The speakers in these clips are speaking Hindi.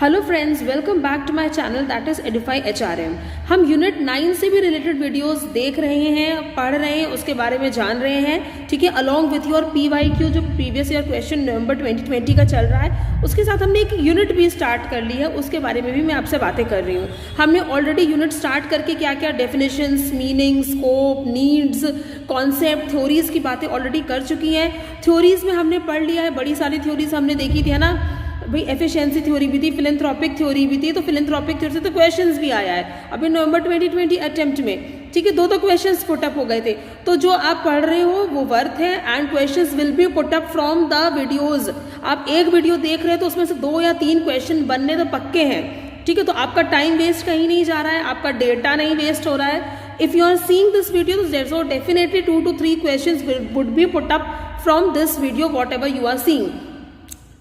Hello friends, welcome back to my channel that is Edify HRM. हम यूनिट 9 से भी रिलेटेड वीडियोस देख रहे हैं, पढ़ रहे हैं, उसके बारे में जान रहे हैं, ठीक है। अलॉन्ग विथ योर PYQ जो प्रीवियस ईयर क्वेश्चन नवंबर 2020 का चल रहा है, उसके साथ हमने एक यूनिट भी स्टार्ट कर ली है, उसके बारे में भी मैं आपसे बातें कर रही हूँ। हमने ऑलरेडी यूनिट स्टार्ट करके क्या क्या definitions, meaning, scope, needs, concept, theories की बातें ऑलरेडी कर चुकी हैं। थ्योरीज में हमने पढ़ लिया है, बड़ी सारी थ्योरीज हमने देखी थी, है ना भाई। एफिशिएंसी थ्योरी भी थी, फिलेंथ्रोपिक थ्योरी भी थी, तो फिलेंथ्रोपिक थ्योरी से तो क्वेश्चंस भी आया है अभी नवंबर 2020 अटेम्प्ट में, ठीक है। दो क्वेश्चंस पुट अप हो गए थे, तो जो आप पढ़ रहे हो वो वर्थ है and questions will be put up from the videos. आप एक वीडियो देख रहे हो तो उसमें से 2 या 3 क्वेश्चन बनने तो पक्के हैं, ठीक है। तो आपका टाइम वेस्ट कहीं नहीं जा रहा है, आपका डेटा नहीं वेस्ट हो रहा है। If you are seeing this video so definitely 2 to 3 questions would be put up from this video whatever you are seeing।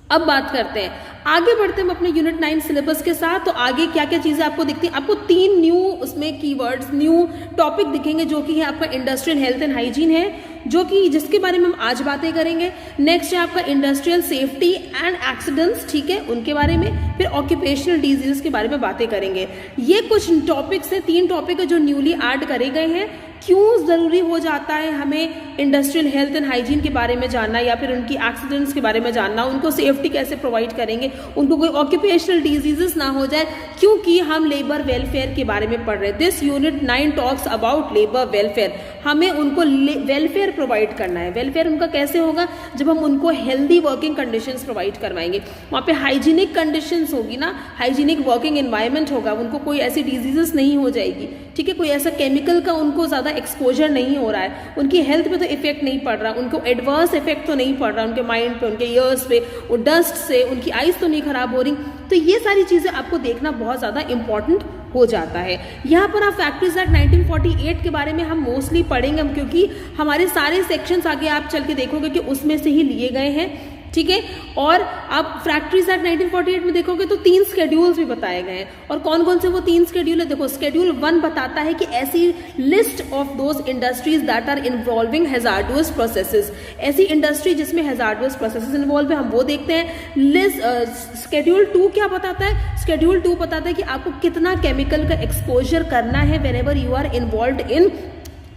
अब बात करते हैं, आगे बढ़ते हैं हम अपने यूनिट 9 सिलेबस के साथ। तो आगे क्या क्या चीजें आपको दिखती हैं? आपको 3 न्यू उसमें कीवर्ड्स, न्यू टॉपिक दिखेंगे, जो कि है आपका इंडस्ट्रियल हेल्थ एंड हाइजीन है, जो कि जिसके बारे में हम आज बातें करेंगे। नेक्स्ट है आपका इंडस्ट्रियल सेफ्टी एंड एक्सीडेंट्स, ठीक है, उनके बारे में। फिर ऑक्यूपेशनल डिजीज के बारे में बातें करेंगे। ये कुछ टॉपिक्स है, 3 टॉपिक है जो न्यूली ऐड करे गए हैं। क्यों जरूरी हो जाता है हमें इंडस्ट्रियल हेल्थ एंड हाइजीन के बारे में जानना, या फिर उनकी एक्सीडेंट्स के बारे में जानना, उनको सेफ्टी कैसे प्रोवाइड करेंगे, उनको कोई ऑक्यूपेशनल डिजीजेस ना हो जाए, क्योंकि हम लेबर वेलफेयर के बारे में पढ़ रहे हैं। This unit 9 talks about labour welfare. हमें उनको वेलफेयर प्रोवाइड करना है। वेलफेयर उनका कैसे होगा? जब हम उनको हेल्दी वर्किंग कंडीशंस प्रोवाइड करवाएंगे, वहाँ पे हाइजीनिक कंडीशंस होगी ना, हाइजीनिक वर्किंग एनवायरनमेंट होगा, उनको कोई ऐसी डिजीजेस नहीं हो जाएगी, ठीक है। कोई ऐसा केमिकल का उनको ज्यादा एक्सपोजर नहीं हो रहा है, उनकी हेल्थ पे तो इफेक्ट नहीं पड़ रहा, उनको एडवर्स इफेक्ट तो नहीं पड़ रहा, उनके माइंड पे, उनके ईयर्स पे, वो डस्ट से उनकी आईज तो नहीं खराब हो रही। तो ये सारी चीजें आपको देखना बहुत ज्यादा इंपॉर्टेंट हो जाता है। यहाँ पर आप फैक्ट्रीज एक्ट 1948 के बारे में हम मोस्टली पढ़ेंगे, क्योंकि हमारे सारे सेक्शंस आगे आप चल के देखोगे कि उसमें से ही लिए गए हैं, ठीक है। और आप फैक्ट्रीज एक्ट 1948 में देखोगे तो 3 स्केड्यूल्स भी बताए गए हैं। और कौन कौन से वो 3 स्केड्यूल है? देखो, स्केड्यूल 1 बताता है कि ऐसी list of those industries that are involving hazardous processes, ऐसी इंडस्ट्री जिसमें हैजार्डस प्रोसेसेस इन्वॉल्व है, हम वो देखते हैं। स्केड्यूल 2 क्या बताता है? स्केड्यूल 2 बताता है कि आपको कितना केमिकल का एक्सपोजर करना है whenever you are involved in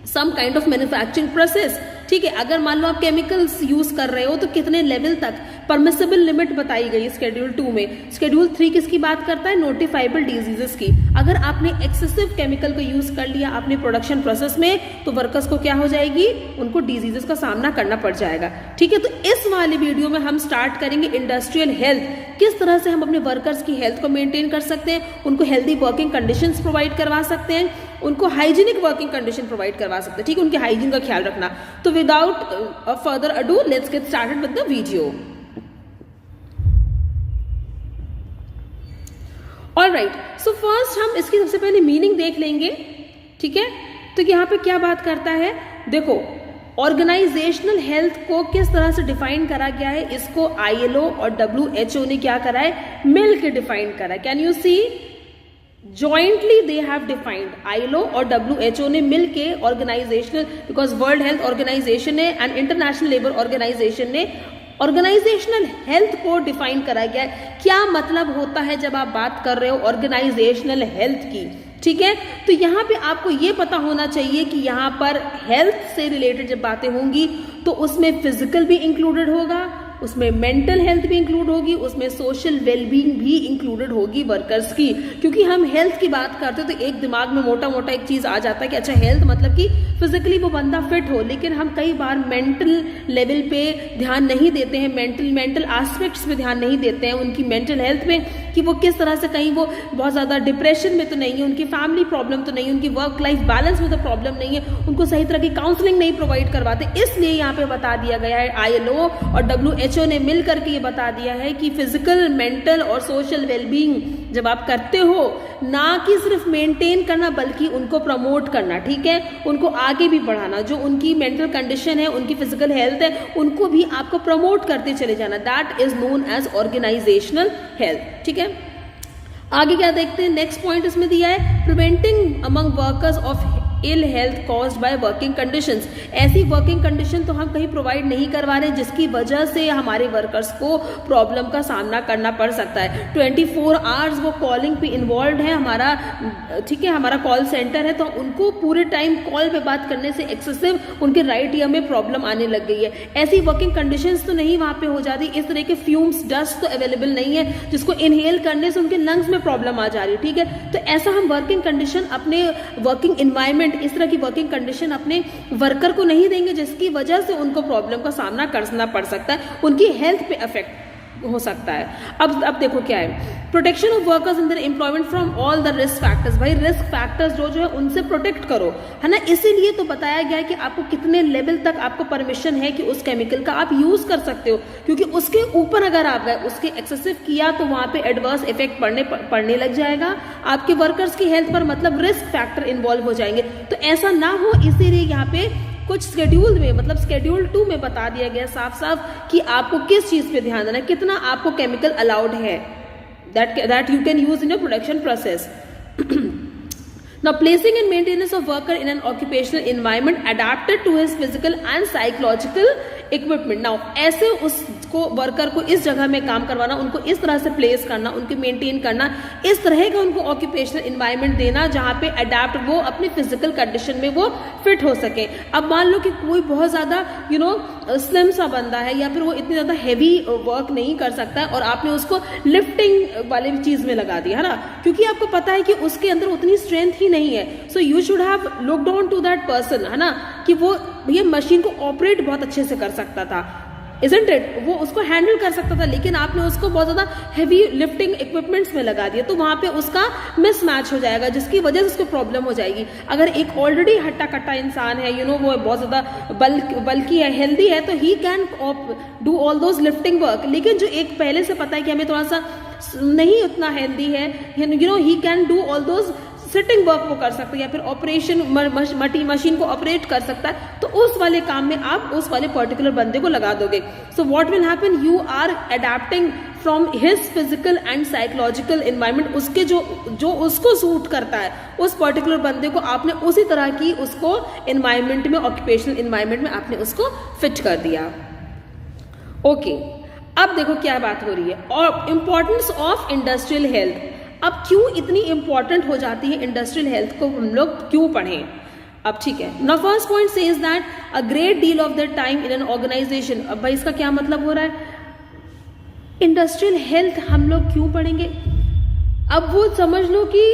some kind of manufacturing process, ठीक है। अगर मान लो आप केमिकल्स यूज कर रहे हो तो कितने लेवल तक परमिसिबल लिमिट बताई गई स्केड्यूल 2 में। स्केड्यूल 3 किसकी बात करता है? नोटिफाइबल डिजीजेस की। अगर आपने एक्सेसिव केमिकल का यूज कर लिया अपने प्रोडक्शन प्रोसेस में, तो वर्कर्स को क्या हो जाएगी? उनको डिजीजेस का सामना करना पड़ जाएगा, ठीक है। तो इस वाले वीडियो में हम स्टार्ट करेंगे इंडस्ट्रियल हेल्थ, किस तरह से हम अपने वर्कर्स की हेल्थ को मेंटेन कर सकते हैं, उनको हेल्दी वर्किंग कंडीशंस प्रोवाइड करवा सकते हैं, उनको हाइजीनिक वर्किंग कंडीशन प्रोवाइड करवा सकते हैं, ठीक है, उनके हाइजीन का ख्याल रखना। तो without further ado let's get started with the video. Alright, so first हम इसकी सबसे पहले मीनिंग देख लेंगे, ठीक है। तो यहाँ पे क्या बात करता है? देखो, ऑर्गेनाइजेशनल हेल्थ को किस तरह से डिफाइन करा गया है, इसको ILO और WHO ने क्या करा है? मिलकर डिफाइन करा है। Can you see? Jointly they have defined, ILO और WHO ने मिलके organisational, because World Health Organization ने एंड इंटरनेशनल लेबर ऑर्गेनाइजेशन ने ऑर्गेनाइजेशनल हेल्थ को डिफाइन करा गया है। क्या मतलब होता है जब आप बात कर रहे हो ऑर्गेनाइजेशनल हेल्थ की, ठीक है। तो यहाँ पे आपको ये पता होना चाहिए कि यहाँ पर हेल्थ से रिलेटेड जब बातें होंगी तो उसमें फिजिकल भी इंक्लूडेड होगा, उसमें मेंटल हेल्थ भी इंक्लूड होगी, उसमें सोशल वेलबींग भी इंक्लूडेड होगी वर्कर्स की। क्योंकि हम हेल्थ की बात करते हैं तो एक दिमाग में मोटा मोटा एक चीज आ जाता है कि अच्छा, हेल्थ मतलब कि फिजिकली वो बंदा फिट हो, लेकिन हम कई बार मेंटल लेवल पे ध्यान नहीं देते हैं, मेंटल एस्पेक्ट्स पे ध्यान नहीं देते हैं, उनकी मेंटल हेल्थ में, कि वो किस तरह से, कहीं वो बहुत ज्यादा डिप्रेशन में तो नहीं है, उनकी फैमिली प्रॉब्लम तो नहीं है, उनकी वर्क लाइफ बैलेंस में तो प्रॉब्लम नहीं है, उनको सही तरह की काउंसलिंग नहीं प्रोवाइड करवाते। इसलिए यहाँ पे बता दिया गया है, ILO और WHO ने मिलकर के ये बता दिया है कि फिजिकल, मेंटल और सोशल वेलबींग जब आप करते हो, ना कि सिर्फ मेंटेन करना बल्कि उनको प्रमोट करना, ठीक है, उनको आगे भी बढ़ाना, जो उनकी मेंटल कंडीशन है, उनकी फिजिकल हेल्थ है, उनको भी आपको प्रमोट करते चले जाना। That is known as organisational health, ठीक है। आगे क्या देखते हैं? नेक्स्ट पॉइंट इसमें दिया है, preventing among workers of ill health caused by working conditions. ऐसी वर्किंग कंडीशन तो हम कहीं प्रोवाइड नहीं करवा रहे जिसकी वजह से हमारे वर्कर्स को प्रॉब्लम का सामना करना पड़ सकता है। 24 आवर्स वो कॉलिंग पे इन्वॉल्व है हमारा, ठीक है, हमारा कॉल सेंटर है, तो उनको पूरे टाइम कॉल पे बात करने से एक्सेसिव उनके राइट ईयर में प्रॉब्लम आने लग गई है। ऐसी वर्किंग कंडीशंस तो नहीं वहाँ पे हो जाती, इस तरह के फ्यूम्स डस्ट तो अवेलेबल नहीं है जिसको इनहेल करने से उनके लंग्स में प्रॉब्लम आ जा रही है, ठीक है। तो ऐसा हम वर्किंग कंडीशन, अपने वर्किंग इन्वायरमेंट, इस तरह की वर्किंग कंडीशन अपने वर्कर को नहीं देंगे जिसकी वजह से उनको प्रॉब्लम का सामना करना पड़ सकता है, उनकी हेल्थ पे अफेक्ट हो सकता है। अब देखो क्या है, protection of workers in their employment from all the risk factors. भाई रिस्क फैक्टर्स जो है उनसे प्रोटेक्ट करो, है ना। इसीलिए तो बताया गया है कि आपको कितने लेवल तक आपको परमिशन है कि उस केमिकल का आप यूज कर सकते हो, क्योंकि उसके ऊपर अगर आप गए, उसके एक्सेसिव किया तो वहां पे एडवर्स इफेक्ट पड़ने लग जाएगा आपके वर्कर्स की हेल्थ पर, मतलब रिस्क फैक्टर इन्वॉल्व हो जाएंगे। तो ऐसा ना हो, इसीलिए यहाँ पे कुछ शेड्यूल में, मतलब शेड्यूल 2 में बता दिया गया साफ साफ कि आपको किस चीज पे ध्यान देना है, कितना आपको केमिकल अलाउड है, that you can use in your production process. Now, placing and maintenance of worker in an occupational environment adapted to his physical and psychological equipment. Now, ऐसे उसको वर्कर को इस जगह में काम करवाना, उनको इस तरह से प्लेस करना, उनको मेंटेन करना, इस तरह का उनको ऑक्यूपेशनल इन्वायरमेंट देना जहाँ पे अडेप्ट वो अपनी फिजिकल कंडीशन में वो फिट हो सके। अब मान लो कि कोई बहुत ज्यादा स्लिम सा बंदा है या फिर वो इतनी ज्यादा हैवी वर्क नहीं कर सकता है और आपने उसको लिफ्टिंग वाले चीज में लगा दिया, है ना, क्योंकि आपको पता है कि उसके अंदर उतनी स्ट्रेंथ ही नहीं है। So you should have looked on to that person, है ना, कि वो ये मशीन को ऑपरेट बहुत अच्छे से कर सकता था, isn't it? वो उसको हैंडल कर सकता था, लेकिन आपने उसको बहुत ज्यादा हैवी लिफ्टिंग इक्विपमेंट्स में लगा दिया, तो वहां पे उसका मिसमैच हो जाएगा जिसकी वजह से उसको प्रॉब्लम हो जाएगी। अगर एक ऑलरेडी हट्टा कट्टा इंसान है, वो बहुत ज्यादा बल्कि है, हेल्दी है, तो he can do all those lifting work. लेकिन जो एक पहले से पता है कि हमें थोड़ा सा नहीं उतना हेल्दी है, he can do all those sitting work वो कर सकता है या फिर ऑपरेशन मशीन को ऑपरेट कर सकता है, तो उस वाले काम में आप उस वाले पर्टिकुलर बंदे को लगा दोगे। So what will happen, you are adapting from his physical and psychological environment, उसके जो उसको सूट करता है उस पर्टिकुलर बंदे को आपने उसी तरह की उसको एनवायरनमेंट में, ऑक्यूपेशनल एनवायरनमेंट में आपने उसको फिट कर दिया। ओके, अब देखो क्या बात हो रही है, और इंपॉर्टेंस ऑफ इंडस्ट्रियल हेल्थ। अब क्यों इतनी इंपॉर्टेंट हो जाती है इंडस्ट्रियल हेल्थ को, हम लोग क्यों पढ़ें। अब ठीक है, now first point says that a great deal of the time in an organisation. अब भाई इसका क्या मतलब हो रहा है, इंडस्ट्रियल हेल्थ हम लोग क्यों पढ़ेंगे। अब वो समझ लो कि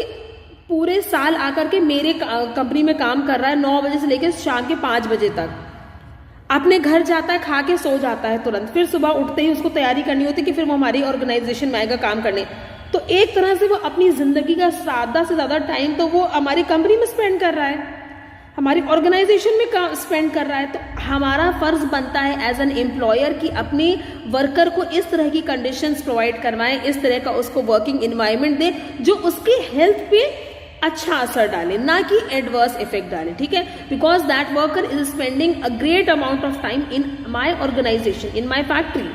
पूरे साल आकर के मेरे कंपनी में काम कर रहा है 9 बजे से लेकर शाम के 5 बजे तक, अपने घर जाता है, खा के सो जाता है तुरंत, फिर सुबह उठते ही उसको तैयारी करनी होती है कि फिर वो हमारी ऑर्गेनाइजेशन में आएगा काम करने। तो एक तरह से वो अपनी जिंदगी का ज्यादा से ज्यादा टाइम तो वो हमारी कंपनी में स्पेंड कर रहा है, हमारी ऑर्गेनाइजेशन में स्पेंड कर रहा है। तो हमारा फर्ज बनता है एज एन एम्प्लॉयर कि अपने वर्कर को इस तरह की कंडीशंस प्रोवाइड करवाएं, इस तरह का उसको वर्किंग एनवायरनमेंट दे जो उसकी हेल्थ पे अच्छा असर डाले, ना कि एडवर्स इफेक्ट डाले, ठीक है। Because that worker is spending a great amount of time in my organisation, in my factory,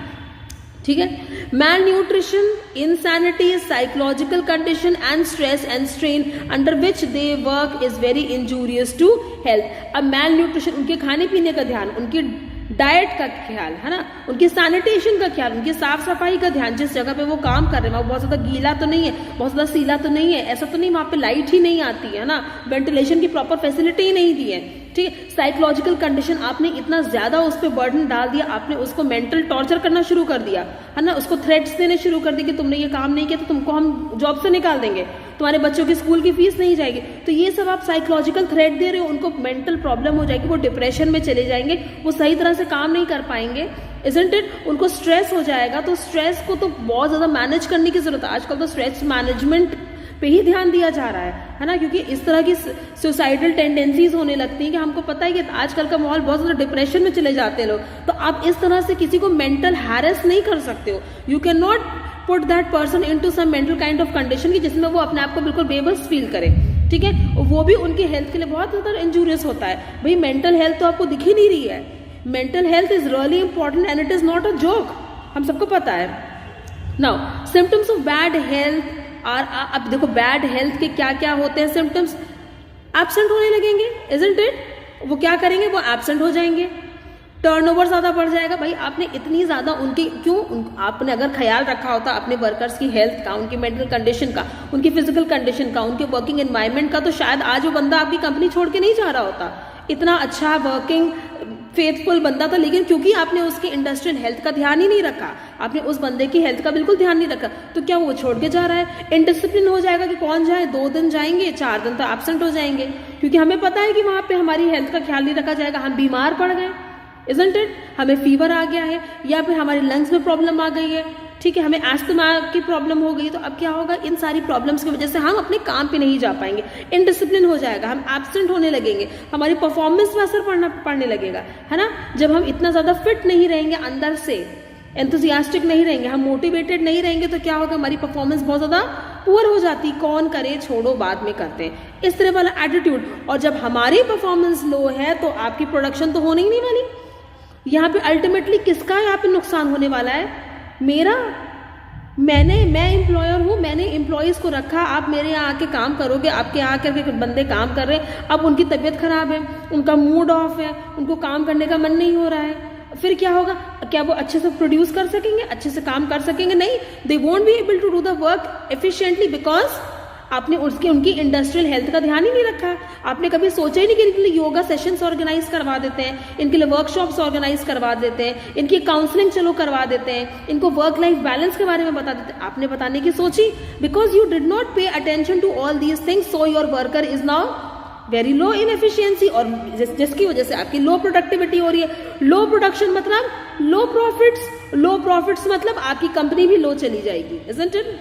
ठीक है। Malnutrition, insanity, psychological condition and stress and strain under which they work is very injurious to health. अब मैल न्यूट्रिशन, उनके खाने पीने का ध्यान, उनकी डाइट का ख्याल, है ना, उनकी सैनिटेशन का ख्याल, उनकी साफ सफाई का ध्यान, जिस जगह पे वो काम कर रहे हैं वो बहुत ज्यादा गीला तो नहीं है, बहुत ज्यादा सीला तो नहीं है, ऐसा तो नहीं वहां पे लाइट ही नहीं आती है ना, वेंटिलेशन की प्रॉपर फैसिलिटी ही नहीं दी है, ठीक है। साइकोलॉजिकल कंडीशन, आपने इतना ज्यादा उस पर बर्डन डाल दिया, आपने उसको मेंटल टॉर्चर करना शुरू कर दिया, है ना, उसको थ्रेट्स देने शुरू कर दिए कि तुमने ये काम नहीं किया तो तुमको हम जॉब से निकाल देंगे, तुम्हारे बच्चों की स्कूल की फीस नहीं जाएगी। तो ये सब आप साइकोलॉजिकल थ्रेट दे रहे हो, उनको मेंटल प्रॉब्लम हो जाएगी, वो डिप्रेशन में चले जाएंगे, वो सही तरह से काम नहीं कर पाएंगे, isn't it? उनको स्ट्रेस हो जाएगा। तो स्ट्रेस को तो बहुत ज्यादा मैनेज करने की जरूरत है, आजकल तो स्ट्रेस मैनेजमेंट पे ही ध्यान दिया जा रहा है ना, क्योंकि इस तरह की सुसाइडल टेंडेंसीज होने लगती हैं कि हमको पता है कि आजकल का माहौल बहुत ज्यादा डिप्रेशन में चले जाते हैं लोग। तो आप इस तरह से किसी को मेंटल हैरेस नहीं कर सकते हो, you can not put that person into some mental kind of condition की जिसमें वो अपने आप को बिल्कुल बेबस फील करे, ठीक है। वो भी उनकी हेल्थ के लिए बहुत ज्यादा इंजूरियस होता है। भाई मेंटल हेल्थ तो आपको दिख ही नहीं रही है, mental health is really important and it is not a joke, हम सबको पता है। Now symptoms of bad health, और अब देखो बैड हेल्थ के क्या क्या होते हैं सिम्टम्स। एब्सेंट होने लगेंगे, इजंट इट? वो क्या करेंगे, वो एब्सेंट हो जाएंगे, टर्नओवर ज्यादा बढ़ जाएगा। भाई आपने इतनी ज्यादा आपने अगर ख्याल रखा होता अपने वर्कर्स की हेल्थ का, उनकी मेंटल कंडीशन का, उनकी फिजिकल कंडीशन का, उनके वर्किंग एनवायरनमेंट का, तो शायद आज वो बंदा आपकी कंपनी छोड़ के नहीं जा रहा होता। इतना अच्छा वर्किंग फेथफुल बंदा था, लेकिन क्योंकि आपने उसके इंडस्ट्रियल हेल्थ का ध्यान ही नहीं रखा, आपने उस बंदे की हेल्थ का बिल्कुल ध्यान नहीं रखा, तो क्या वो छोड़ के जा रहा है? इनडिसिप्लिन हो जाएगा कि कौन जाए, 2 दिन जाएंगे, 4 दिन तो एब्सेंट हो जाएंगे, क्योंकि हमें पता है कि वहां पे हमारी हेल्थ का ख्याल नहीं रखा जाएगा, हम बीमार पड़ गए, इजंट इट? हमें फीवर आ गया है, या फिर हमारे लंग्स में प्रॉब्लम आ गई है, ठीक है, हमें एस्थमा की प्रॉब्लम हो गई, तो अब क्या होगा, इन सारी प्रॉब्लम्स की वजह से हम अपने काम पे नहीं जा पाएंगे, इनडिसिप्लिन हो जाएगा, हम एब्सेंट होने लगेंगे, हमारी परफॉर्मेंस पे असर पड़ने लगेगा, है ना। जब हम इतना ज्यादा फिट नहीं रहेंगे, अंदर से एंथुसियास्टिक नहीं रहेंगे, हम मोटिवेटेड नहीं रहेंगे, तो क्या होगा, हमारी परफॉर्मेंस बहुत ज्यादा पुअर हो जाती, कौन करे, छोड़ो, बाद में करते हैं, इस तरह वाला एटीट्यूड। और जब हमारी परफॉर्मेंस लो है तो आपकी प्रोडक्शन तो होने ही नहीं वाली। यहाँ पे अल्टीमेटली किसका यहाँ पे नुकसान होने वाला है? मेरा। मैं एम्प्लॉयर हूँ, मैंने एम्प्लॉयज को रखा, आप मेरे यहाँ आके काम करोगे, आपके यहाँ आके बंदे काम कर रहे हैं, अब उनकी तबीयत खराब है, उनका मूड ऑफ है, उनको काम करने का मन नहीं हो रहा है, फिर क्या होगा? क्या वो अच्छे से प्रोड्यूस कर सकेंगे, अच्छे से काम कर सकेंगे? नहीं, they won't be able to do the work efficiently, because आपने उनकी इंडस्ट्रियल हेल्थ का ध्यान ही नहीं रखा। आपने कभी सोचा ही नहीं कि इनके लिए योगा सेशंस ऑर्गेनाइज करवा देते हैं, इनके लिए वर्कशॉप्स ऑर्गेनाइज करवा देते हैं, इनकी काउंसलिंग चलो करवा देते हैं, इनको वर्क लाइफ बैलेंस के बारे में बता देते हैं। आपने बताने की सोची, because you did not pay attention to all these things, so your worker is now very low in efficiency, और जिसकी वजह से आपकी लो प्रोडक्टिविटी हो रही है। लो प्रोडक्शन मतलब लो प्रॉफिट्स, लो प्रॉफिट्स मतलब आपकी कंपनी भी लो चली जाएगी, isn't it?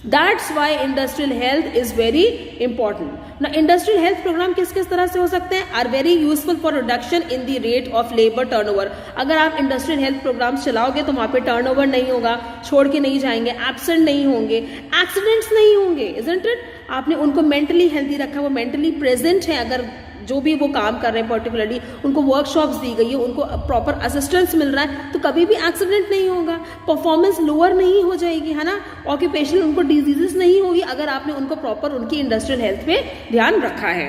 That's why industrial health is very important. Now, industrial health program किस किस तरह से हो सकते हैं? Are very useful for reduction in the rate of labor turnover. अगर आप industrial health programs चलाओगे तो वहाँ पे turnover नहीं होगा, छोड़ के नहीं जाएंगे, absent नहीं होंगे, accidents नहीं होंगे, isn't it? आपने उनको mentally healthy रखा, वो mentally present है, अगर जो भी वो काम कर रहे हैं पर्टिकुलरली, उनको वर्कशॉप्स दी गई है, उनको प्रॉपर असिस्टेंस मिल रहा है, तो कभी भी एक्सीडेंट नहीं होगा, परफॉर्मेंस लोअर नहीं हो जाएगी, है ना, ऑक्यूपेशनल उनको डिजीजेस नहीं होगी, अगर आपने उनको प्रॉपर उनकी इंडस्ट्रियल हेल्थ पे ध्यान रखा है।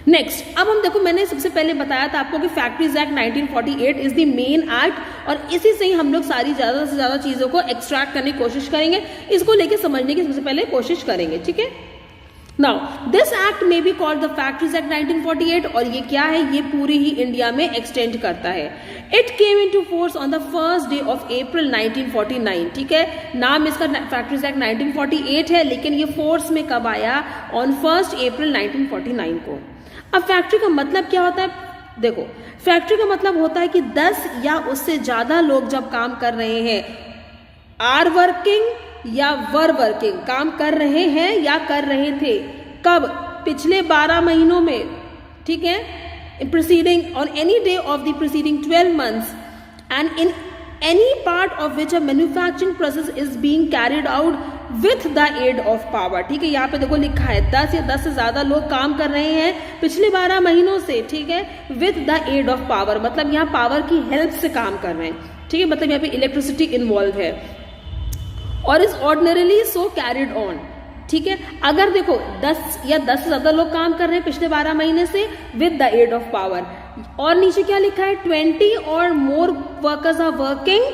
नेक्स्ट, अब हम देखो, मैंने सबसे पहले बताया था आपको कि factories act 1948 is the main act, और इसी से ही हम लोग सारी ज्यादा से ज्यादा चीजों को एक्सट्रैक्ट करने की कोशिश करेंगे, इसको लेके समझने की सबसे पहले कोशिश करेंगे, ठीक है। Now, this act may be called the Factories Act 1948, और ये क्या है, ये पूरी ही इंडिया में एक्सटेंड करता है। It came into force on the first day of April 1949, ठीक है, नाम इसका Factories Act 1948 है, लेकिन ये फोर्स में कब आया? On 1st April 1949 को। अब फैक्ट्री का मतलब क्या होता है? देखो, फैक्ट्री का मतलब होता है कि 10 या उससे ज्यादा लोग जब काम कर रहे हैं, आर वर्किंग या वर वर्किंग, काम कर रहे हैं या कर रहे थे, कब? पिछले 12 महीनों में, ठीक है, preceding on any day of the preceding 12 months and in any part of which a manufacturing process is being carried out with the aid of power, ठीक है, यहाँ पे देखो लिखा है 10 या 10 से ज्यादा लोग काम कर रहे हैं पिछले 12 महीनों से, ठीक है, with the aid of power, मतलब यहाँ पावर की हेल्प से काम कर रहे हैं, ठीक है, मतलब यहाँ पे इलेक्ट्रिसिटी इन्वॉल्व है, और is ordinarily so carried on, ठीक है। अगर देखो 10 या 10 से ज्यादा लोग काम कर रहे हैं पिछले 12 महीने से with the aid of power, और नीचे क्या लिखा है? 20 or more workers are working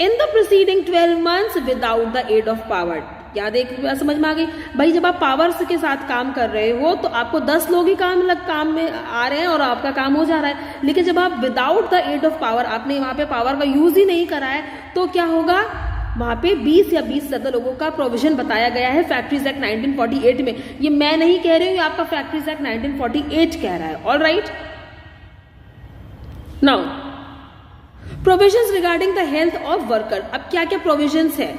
in the preceding 12 months without the aid of power. क्या देख समझ में आ गई भाई? जब आप पावर के साथ काम कर रहे हो तो आपको 10 लोग ही काम में आ रहे हैं और आपका काम हो जा रहा है, लेकिन जब आप without the aid of power, आपने वहां पे पावर का यूज ही नहीं करा है, तो क्या होगा? वहां पे 20 या 20 से ज्यादा लोगों का प्रोविजन बताया गया है फैक्ट्रीज एक्ट 1948 में। ये मैं नहीं कह रही हूँ, आपका फैक्ट्रीज एक्ट 1948 कह रहा है। All right, now provisions regarding the health of worker. अब क्या क्या प्रोविजंस है?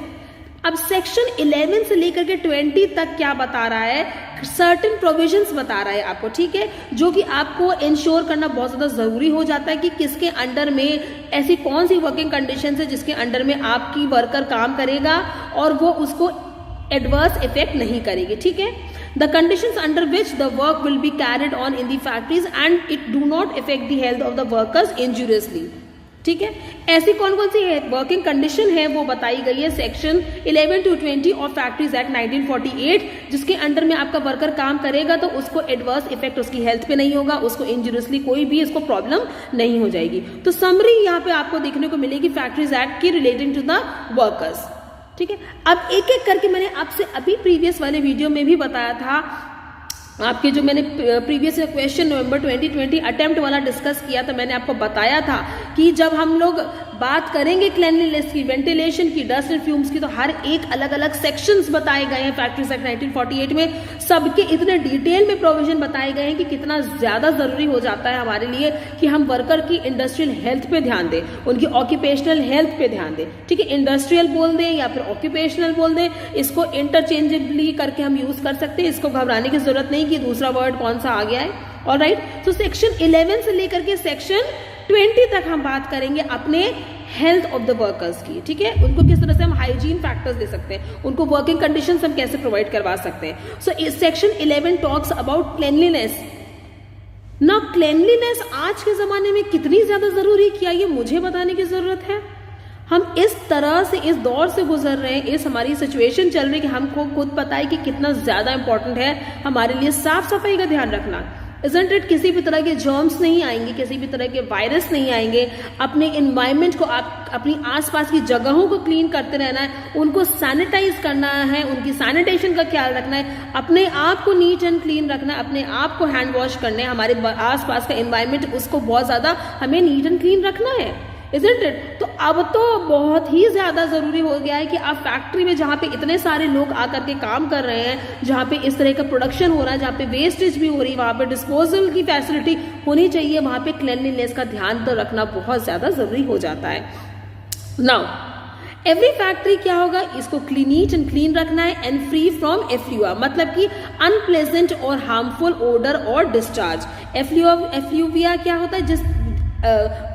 अब सेक्शन 11 से लेकर के 20 तक क्या बता रहा है? सर्टेन प्रोविजंस बता रहा है आपको, ठीक है, जो कि आपको इंश्योर करना बहुत ज्यादा जरूरी हो जाता है कि किसके अंडर में ऐसी कौन सी वर्किंग कंडीशन है जिसके अंडर में आपकी वर्कर काम करेगा और वो उसको एडवर्स इफेक्ट नहीं करेगी, ठीक है। The conditions under which the work will be carried on in the factories and it do not affect the health of the workers injuriously, ठीक है। ऐसी कौन कौन सी वर्किंग कंडीशन है वो बताई गई है section 11 to 20 of factories act 1948, जिसके अंडर में आपका वर्कर काम करेगा तो उसको एडवर्स इफेक्ट उसकी हेल्थ पे नहीं होगा, उसको इंजुरियसली कोई भी इसको प्रॉब्लम नहीं हो जाएगी। तो समरी यहाँ पे आपको देखने को मिलेगी फैक्ट्रीज एक्ट की रिलेटिंग टू द वर्कर्स, ठीक है। अब एक एक करके मैंने आपसे अभी प्रीवियस वाले वीडियो में भी बताया था, आपके जो मैंने प्रीवियस क्वेश्चन नवंबर 2020 अटेम्प्ट वाला डिस्कस किया था, मैंने आपको बताया था कि जब हम लोग बात करेंगे क्लेanलीनेस की, वेंटिलेशन की, डस्ट एंड फ्यूम्स की, तो हर एक अलग अलग सेक्शंस बताए गए हैं फैक्ट्रीज एक्ट 1948 में। सबके इतने डिटेल में प्रोविजन बताए गए हैं कि कितना ज्यादा जरूरी हो जाता है हमारे लिए कि हम वर्कर की इंडस्ट्रियल हेल्थ पे ध्यान दें, उनकी ऑक्यूपेशनल हेल्थ पे ध्यान दें, ठीक है। इंडस्ट्रियल बोल दें या फिर ऑक्यूपेशनल बोल दें, इसको इंटरचेंजेबली करके हम यूज कर सकते हैं, इसको घबराने की जरूरत नहीं कि दूसरा वर्ड कौन सा आ गया है। ऑलराइट, तो सेक्शन 11 से लेकर के सेक्शन 20 तक हम बात करेंगे अपने हेल्थ ऑफ द वर्कर्स की, ठीक है। उनको किस तरह से हम हाइजीन फैक्टर्स दे सकते हैं, उनको वर्किंग कंडीशंस हम कैसे प्रोवाइड करवा सकते हैं। सो इस सेक्शन 11 टॉक्स अबाउट क्लेanलीनेस। ना क्लेanलीनेस आज के जमाने में कितनी ज्यादा जरूरी, क्या ये मुझे बताने की जरूरत है? हम इस तरह से इस दौर से गुजर रहे हैं, इस हमारी सिचुएशन चल रही है कि हमको खुद पता है कि कितना ज्यादा इंपॉर्टेंट है हमारे लिए साफ सफाई का ध्यान रखना। Isn't it? किसी भी तरह के जर्म्स नहीं आएंगे, किसी भी तरह के वायरस नहीं आएंगे। अपने एनवायरनमेंट को, आप अपनी आसपास की जगहों को क्लीन करते रहना है, उनको सैनिटाइज करना है, उनकी सैनिटेशन का ख्याल रखना है, अपने आप को नीट एंड क्लीन रखना है, अपने आप को हैंड वॉश करने, हमारे आसपास का एनवायरनमेंट उसको बहुत ज्यादा हमें नीट एंड क्लीन रखना है। Isn't it? तो अब तो बहुत ही ज्यादा जरूरी हो गया है कि आप फैक्ट्री में जहाँ पे इतने सारे लोग आकर के काम कर रहे हैं, जहाँ पे इस तरह का प्रोडक्शन हो रहा है, जहाँ पे वेस्टेज भी हो रही है, वहाँ पे डिस्पोजल की फैसिलिटी होनी चाहिए, वहाँ पे क्लेanलीनेस का ध्यान तो रखना बहुत ज्यादा जरूरी हो जाता है। नाउ एवरी फैक्ट्री क्या होगा, इसको नीट एंड क्लीन रखना है एंड फ्री फ्रॉम एफ्लुआ, मतलब कि अनप्लेजेंट और हार्मफुल ओडर और डिस्चार्ज। एफ्लुविया क्या होता है, जिस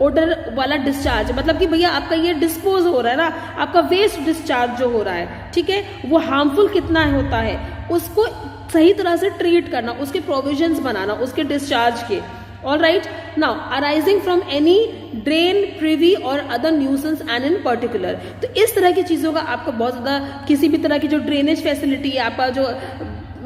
ओडर वाला डिस्चार्ज, मतलब कि भैया आपका ये डिस्पोज हो रहा है ना, आपका वेस्ट डिस्चार्ज जो हो रहा है, ठीक है, वो हार्मफुल कितना होता है, उसको सही तरह से ट्रीट करना, उसके प्रोविजंस बनाना उसके डिस्चार्ज के। Alright, now arising from any drain, privy or other nuisance and in particular, तो इस तरह की चीजों का आपको बहुत ज्यादा, किसी भी तरह की जो ड्रेनेज फैसिलिटी है, आपका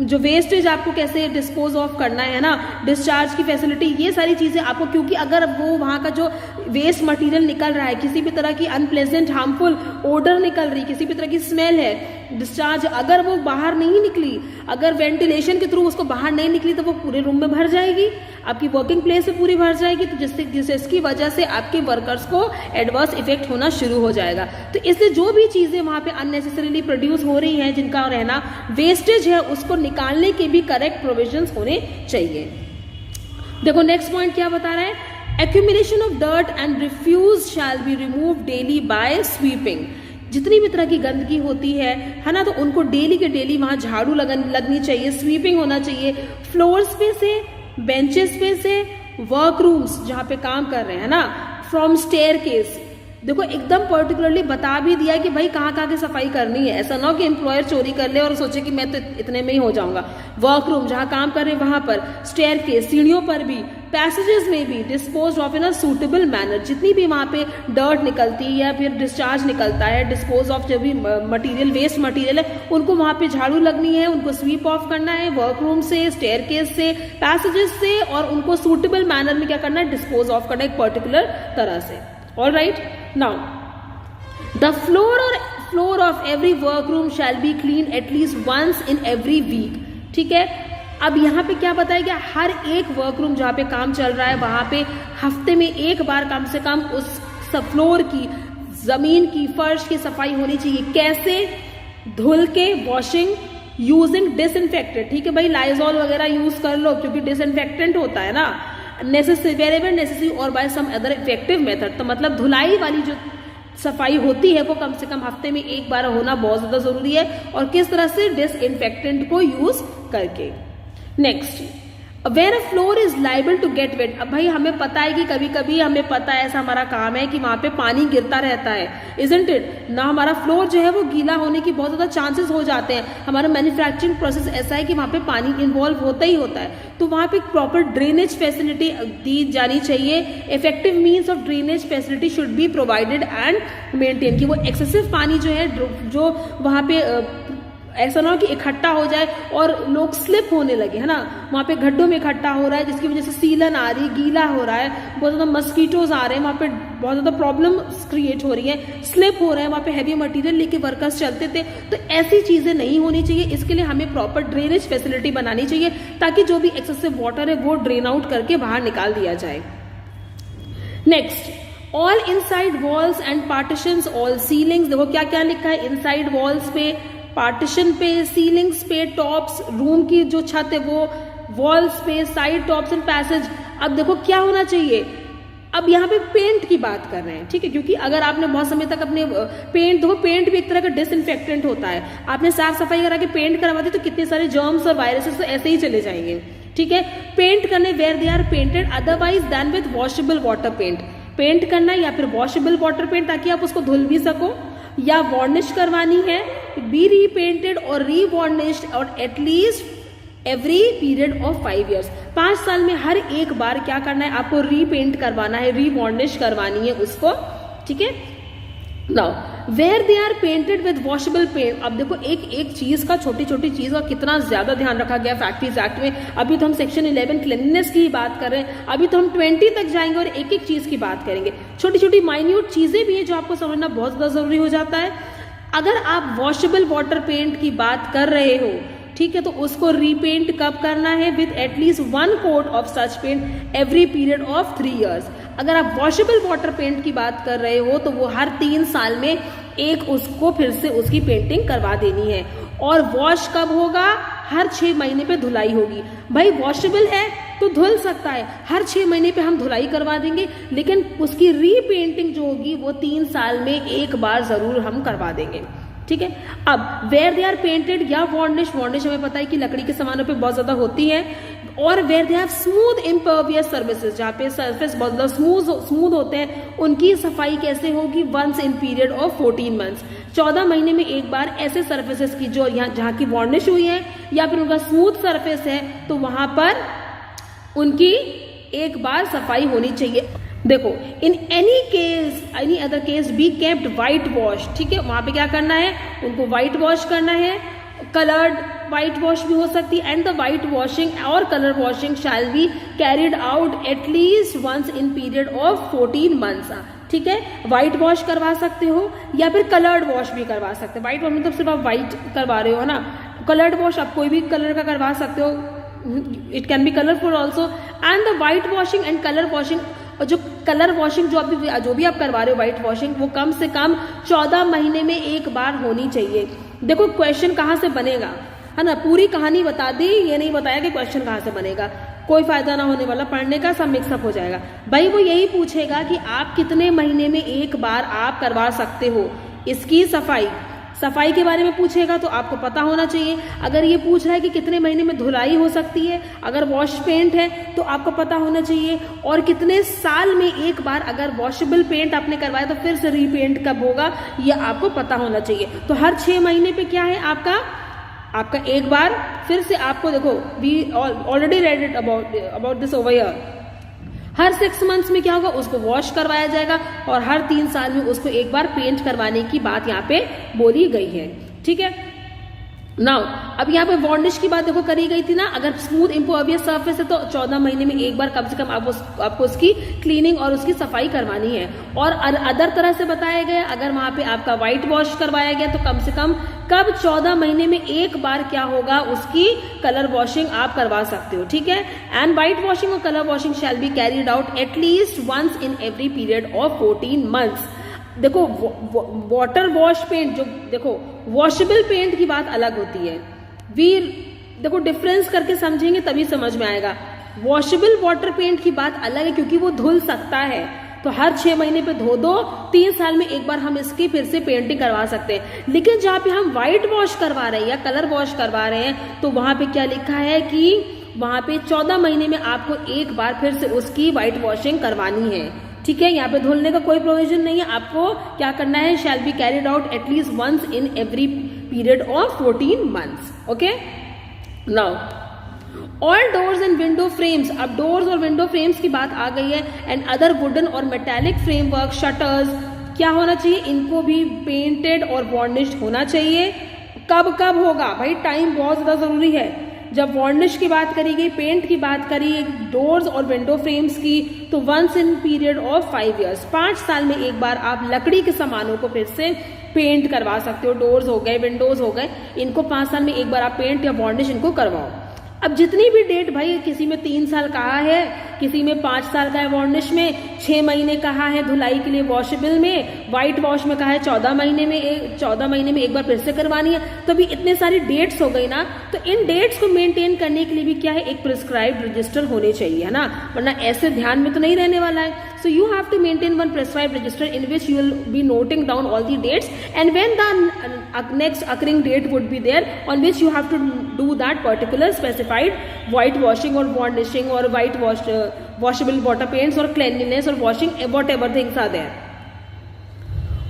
जो वेस्टेज आपको कैसे डिस्पोज ऑफ करना है ना, डिस्चार्ज की फैसिलिटी, ये सारी चीजें आपको, क्योंकि अगर वो वहाँ का जो वेस्ट मटेरियल निकल रहा है, किसी भी तरह की अनप्लेजेंट हार्मफुल ओडर निकल रही, किसी भी तरह की स्मेल है, डिस्चार्ज अगर वो बाहर नहीं निकली, अगर वेंटिलेशन के थ्रू उसको बाहर नहीं निकली, तो वो पूरे रूम में भर जाएगी, आपकी वर्किंग प्लेस में पूरी भर जाएगी, तो जिसकी वजह से आपके वर्कर्स को एडवर्स इफेक्ट होना शुरू हो जाएगा। तो इसलिए जो भी चीजें वहां पे अननेसेसरीली प्रोड्यूस हो रही हैं, जिनका रहना वेस्टेज है, उसको निकालने के भी करेक्ट प्रोविजंस होने चाहिए। देखो नेक्स्ट पॉइंट क्या बता रहा है, accumulation of dirt and refuse shall be remove daily by sweeping. जितनी भी तरह की गंदगी होती है ना, तो उनको डेली के डेली वहां झाड़ू लगनी चाहिए, स्वीपिंग होना चाहिए, फ्लोर्स पे से, बेंचेस पे से, वर्क रूम्स जहाँ पे काम कर रहे हैं ना, फ्रॉम स्टेयरकेस। देखो एकदम पर्टिकुलरली बता भी दिया कि भाई कहाँ कहाँ की सफाई करनी है, ऐसा ना हो कि एम्प्लॉयर चोरी कर ले और सोचे कि मैं तो इतने में ही हो जाऊंगा। वर्क रूम जहाँ काम कर रहे हैं वहां पर, स्टेयरकेस, सीढ़ियों पर भी, पैसेजेस में भी dispose of in a suitable manner. जितनी भी वहां पे डर्ट निकलती है या फिर डिस्चार्ज निकलता है, डिस्पोज ऑफ जो भी मटेरियल, वेस्ट मटेरियल है, उनको वहां पे झाड़ू लगनी है, उनको स्वीप ऑफ करना है, वर्क रूम से, स्टेयरकेस से, पैसेजेस से, और उनको सूटेबल मैनर में क्या करना है, डिस्पोज ऑफ करना है एक पर्टिकुलर तरह से। Alright, now the floor of every work room shall be clean at least once in every week. ठीक है, अब यहाँ पे क्या बताया गया, हर एक वर्क रूम जहाँ पे काम चल रहा है वहां पे हफ्ते में एक बार कम से कम उस फ्लोर की, जमीन की, फर्श की सफाई होनी चाहिए। कैसे? धुल के, वॉशिंग, यूजिंग डिसइंफेक्टेंट। ठीक है भाई, लाइजॉल वगैरह यूज कर लो क्योंकि डिसइंफेक्टेंट होता है ना, नेसेसरी, वेरेवर नेसेसरी और by some other effective method. तो मतलब धुलाई वाली जो सफाई होती है वो कम से कम हफ्ते में एक बार होना बहुत ज्यादा जरूरी है। और किस तरह से? डिसइंफेक्टेंट को यूज करके। Next, where a floor is liable to get wet. अब भाई हमें पता है कि कभी कभी हमें पता है, ऐसा हमारा काम है कि वहां पे पानी गिरता रहता है, इजंट इट ना, हमारा फ्लोर जो है वो गीला होने की बहुत ज्यादा चांसेस हो जाते हैं। हमारा मैन्युफैक्चरिंग प्रोसेस ऐसा है कि वहां पे पानी इन्वॉल्व होता ही होता है, तो वहां पे प्रॉपर ड्रेनेज फैसिलिटी दी जानी चाहिए। Effective means of drainage facility should be provided and maintain, कि वो एक्सेसिव पानी जो है जो वहां पे ऐसा ना हो कि इकट्ठा हो जाए और लोग स्लिप होने लगे, है ना, वहाँ पे गड्ढों में इकट्ठा हो रहा है जिसकी वजह से सीलन आ रही, गीला हो रहा है, बहुत ज़्यादा मस्कीटोज आ रहे हैं, वहाँ पे बहुत ज़्यादा प्रॉब्लम क्रिएट हो रही है, स्लिप हो रहा है, वहाँ पे हैवी मटेरियल लेके वर्कर्स चलते थे। तो ऐसी चीज़ें नहीं होनी चाहिए। इसके लिए हमें प्रॉपर ड्रेनेज फैसिलिटी बनानी चाहिए ताकि जो भी एक्सेसिव वाटर है वो ड्रेन आउट करके बाहर निकाल दिया जाए। Next, all inside walls and partitions, all ceilings. देखो क्या क्या लिखा है, इनसाइड वॉल्स पे, पार्टीशन पे, सीलिंग्स पे, टॉप्स, रूम की जो छत है वो, वॉल्स पे, साइड टॉप्स एंड पैसेज। अब देखो क्या होना चाहिए, अब यहाँ पे पेंट की बात कर रहे हैं, ठीक है, क्योंकि अगर आपने बहुत समय तक अपने पेंट, देखो पेंट भी एक तरह का डिसइंफेक्टेंट होता है, आपने साफ सफाई करा के पेंट करवा दी तो कितने सारे जर्म्स और वायरसेस तो ऐसे ही चले जाएंगे, ठीक है। पेंट करने where they are painted otherwise than with washable water paint, paint करना या फिर वॉशेबल वाटर पेंट ताकि आप उसको धुल भी सको, या वार्निश करवानी है, बी रीपेंटेड और रीवार्निश्ड और at least every period of 5 years, 5 साल में हर एक बार क्या करना है, आपको रीपेंट करवाना है, रीवार्निश करवानी है उसको, ठीक है। Now where they are painted with washable paint. अब देखो एक एक चीज का, छोटी छोटी चीज का कितना ज्यादा ध्यान रखा गया फैक्ट्रीज एक्ट में। अभी तो हम सेक्शन 11 क्लीनलीनेस की बात कर रहे हैं, अभी तो हम 20 तक जाएंगे और एक एक चीज की बात करेंगे। छोटी छोटी माइन्यूट चीजें भी हैं जो आपको समझना बहुत ज्यादा जरूरी हो जाता है। अगर आप वॉशेबल वाटर पेंट की बात कर रहे हो, ठीक है, तो उसको रीपेंट कब करना है, with at least 1 coat of such paint every period of 3 years। अगर आप वॉशेबल वाटर पेंट की बात कर रहे हो तो वो हर 3 साल में एक उसको फिर से उसकी पेंटिंग करवा देनी है। और वॉश कब होगा, हर 6 महीने पे धुलाई होगी। भाई वॉशेबल है तो धुल सकता है, हर 6 महीने पे हम धुलाई करवा देंगे, लेकिन उसकी रीपेंटिंग जो होगी वो 3 साल में एक बार जरूर हम करवा देंगे, ठीक है। अब वेयर दे आर पेंटेड या वार्निश, वार्निश हमें पता है कि लकड़ी के सामानों पे बहुत ज्यादा होती है, और where they have smooth impervious surfaces, जहाँ पे सरफेस बहुत ज्यादा स्मूथ होते हैं, उनकी सफाई कैसे होगी, once in period of 14 months, 14 महीने में एक बार ऐसे सर्फेसेस की जो यहाँ जहाँ की वार्निश हुई है या फिर उनका स्मूथ सरफेस है तो वहां पर उनकी एक बार सफाई होनी चाहिए। देखो in any case, any other case be kept white wash, ठीक है, वहां पे क्या करना है, उनको वाइट वॉश करना है, कलर्ड वाइट वॉश भी हो सकती है, एंड द वाइट वॉशिंग और colour washing shall be carried out at least once in period of 14 months, ठीक है। व्हाइट वॉश करवा सकते हो या फिर कलर्ड वॉश भी करवा सकते हो। व्हाइट वॉश मतलब सिर्फ आप व्हाइट करवा रहे हो, है ना, कलर्ड वॉश आप कोई भी कलर का करवा सकते हो, it can be colourful also. And the white washing and colour washing, और जो कलर वॉशिंग जो भी आप करवा रहे हो व्हाइट वॉशिंग, वो कम से कम 14 महीने में एक बार होनी चाहिए। देखो क्वेश्चन कहाँ से बनेगा, है ना, पूरी कहानी बता दी, ये नहीं बताया कि क्वेश्चन कहाँ से बनेगा, कोई फायदा ना होने वाला, पढ़ने का सब मिक्सअप हो जाएगा। भाई वो यही पूछेगा कि आप कितने महीने में एक बार आप करवा सकते हो इसकी सफाई, सफाई के बारे में पूछेगा तो आपको पता होना चाहिए। अगर ये पूछ रहा है कि कितने महीने में धुलाई हो सकती है, अगर वॉश पेंट है तो आपको पता होना चाहिए, और कितने साल में एक बार अगर वॉशेबल पेंट आपने करवाया तो फिर से रीपेंट कब होगा ये आपको पता होना चाहिए। तो हर 6 महीने पे क्या है आपका एक बार फिर से आपको, देखो we already read it about this over here, हर 6 months में क्या होगा, उसको वॉश करवाया जाएगा, और हर 3 साल में उसको एक बार पेंट करवाने की बात यहाँ पे बोली गई है, ठीक है। नाउ अब यहाँ पे वार्निश की बात देखो करी गई थी ना, अगर स्मूथ इम्पर्वियस सरफेस है तो 14 महीने में एक बार कम से कम आपको उसकी क्लीनिंग और उसकी सफाई करवानी है। और अदर तरह से बताया गया, अगर वहां पे आपका व्हाइट वॉश करवाया गया तो कम से कम कब 14 महीने में एक बार क्या होगा, उसकी कलर वॉशिंग आप करवा सकते हो, ठीक है। एंड व्हाइट वॉशिंग और colour washing shall be carried out at least once in every period of 14 months। देखो वाटर वॉश पेंट, जो देखो वॉशेबल पेंट की बात अलग होती है, देखो डिफरेंस करके समझेंगे तभी समझ में आएगा। वॉशेबल वाटर पेंट की बात अलग है क्योंकि वो धुल सकता है, तो हर 6 महीने पे धो दो, 3 साल में एक बार हम इसकी फिर से पेंटिंग करवा सकते हैं। लेकिन जहाँ पे हम व्हाइट वॉश करवा रहे हैं या कलर वॉश करवा रहे हैं तो वहां पे क्या लिखा है कि वहां पे 14 महीने में आपको एक बार फिर से उसकी व्हाइट वॉशिंग करवानी है, ठीक है। यहाँ पे धुलने का कोई प्रोविजन नहीं है, आपको क्या करना है, shall be carried out at least once in every period of 14 months, okay. Now all doors and window frames, अब डोर्स और विंडो फ्रेम्स की बात आ गई है, एंड अदर वुडन और मेटेलिक फ्रेमवर्क शटर्स क्या होना चाहिए, इनको भी पेंटेड और वार्निश्ड होना चाहिए। कब कब होगा भाई, टाइम बहुत ज्यादा जरूरी है। जब वार्निश की बात करी गई, पेंट की बात करी डोर्स और विंडो फ्रेम्स की, तो once in period of 5 years, 5 साल में एक बार आप लकड़ी के सामानों को फिर से पेंट करवा सकते हो। डोर्स हो गए, विंडोज हो गए, इनको 5 साल में एक बार आप पेंट या वार्निश इनको करवाओ। अब जितनी भी डेट, भाई किसी में 3 साल कहा है, किसी में 5 साल का है वार्निश में, 6 महीने कहा है धुलाई के लिए वॉशेबल में, व्हाइट वॉश में कहा है 14 महीने में एक बार फिर से करवानी है। तो अभी इतने सारी डेट्स हो गई ना, तो इन डेट्स को मेंटेन करने के लिए भी क्या है, एक प्रिस्क्राइब्ड रजिस्टर होने चाहिए, है ना, वरना ऐसे ध्यान में तो नहीं रहने वाला है। So you have to maintain one prescribed register in which you will be noting down all the dates, and when the next occurring date would be there on which you have to do that particular specified white washing or varnishing or white washable water paints or cleanliness or washing, whatever things are there.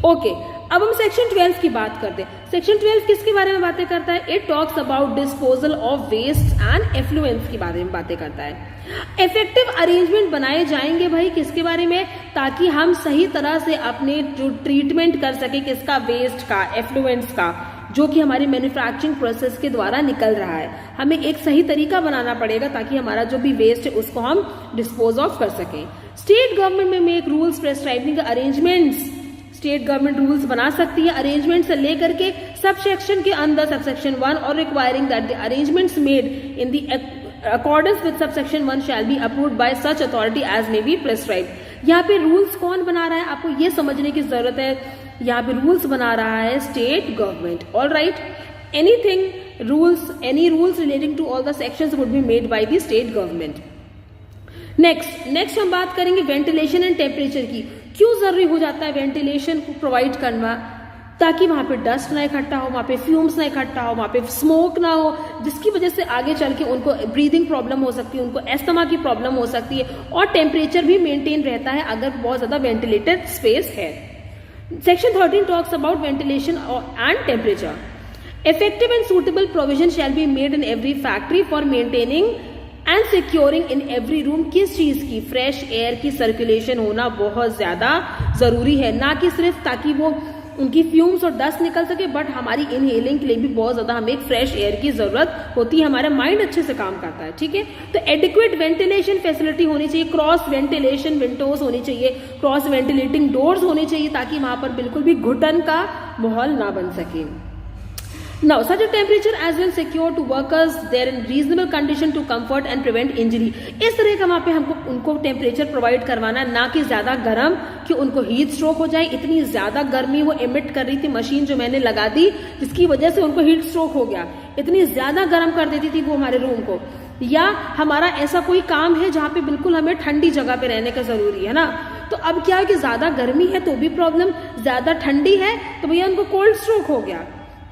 Okay. अब हम सेक्शन 12 की बात करते हैं। सेक्शन 12 किसके बारे में बातें करता है, it talks about disposal of waste and effluents के बारे में बातें करता है। इफेक्टिव अरेंजमेंट बनाए जाएंगे भाई किसके बारे में, ताकि हम सही तरह से अपने जो ट्रीटमेंट कर सके किसका, वेस्ट का, एफ्लुएंस का, जो कि हमारी मैन्युफैक्चरिंग प्रोसेस के द्वारा निकल रहा है। हमें एक सही तरीका बनाना पड़ेगा ताकि हमारा जो भी वेस्ट है उसको हम डिस्पोज ऑफ कर सकें। State government may make rules prescribing arrangements, state government rules बना सकती है अरेंजमेंट से लेकर के सब सेक्शन के अंदर, सब सेक्शन 1 और requiring that the arrangements made in the accordance with sub section 1 shall be approved by such authority as may be prescribed. यहाँ पे रूल्स कौन बना रहा है, आपको ये समझने की जरूरत है। यहाँ पे रूल्स बना रहा है state government, all right. Any rules relating to all the sections would be made by the state government. Next हम बात करेंगे वेंटिलेशन एंड टेम्परेचर की। क्यों जरूरी हो जाता है वेंटिलेशन को प्रोवाइड करना, ताकि वहां पे डस्ट ना इकट्ठा हो, वहां पे फ्यूम्स ना इकट्ठा हो, वहां पे स्मोक ना हो, जिसकी वजह से आगे चल के उनको ब्रीदिंग प्रॉब्लम हो सकती है, उनको एस्थमा की प्रॉब्लम हो सकती है, और टेम्परेचर भी मेंटेन रहता है अगर बहुत ज्यादा वेंटिलेटेड स्पेस है। Section 13 talks about ventilation and temperature. Effective and suitable provision shell be made in every factory for maintaining and securing in every room, किस चीज की, फ्रेश एयर की सर्कुलेशन होना बहुत ज्यादा जरूरी है, ना कि सिर्फ ताकि वो उनकी फ्यूम्स और डस्ट निकल सके, बट हमारी इनहेलिंग के लिए भी बहुत ज्यादा हमें एक फ्रेश एयर की जरूरत होती है, हमारा माइंड अच्छे से काम करता है, ठीक है। तो एडिक्वेट वेंटिलेशन फैसिलिटी होनी चाहिए, क्रॉस वेंटिलेशन विंडोज होनी चाहिए, क्रॉस वेंटिलेटिंग डोर्स होनी चाहिए, ताकि वहां पर बिल्कुल भी घुटन का माहौल ना बन सके। Now, such a temperature as will secure to workers there in reasonable condition to comfort and prevent injury. इस तरह का वहाँ पे हमको उनको टेम्परेचर प्रोवाइड करवाना, ना कि ज्यादा गर्म कि उनको हीट स्ट्रोक हो जाए। इतनी ज्यादा गर्मी वो एमिट कर रही थी, मशीन जो मैंने लगा दी जिसकी वजह से उनको हीट स्ट्रोक हो गया, इतनी ज्यादा गर्म कर देती थी वो हमारे रूम को। या हमारा ऐसा कोई काम है जहाँ पे बिल्कुल हमें ठंडी जगह पे रहने का जरूरी है ना, तो अब क्या है कि ज्यादा गर्मी है तो भी प्रॉब्लम, ज्यादा ठंडी है तो भैया उनको कोल्ड स्ट्रोक हो गया,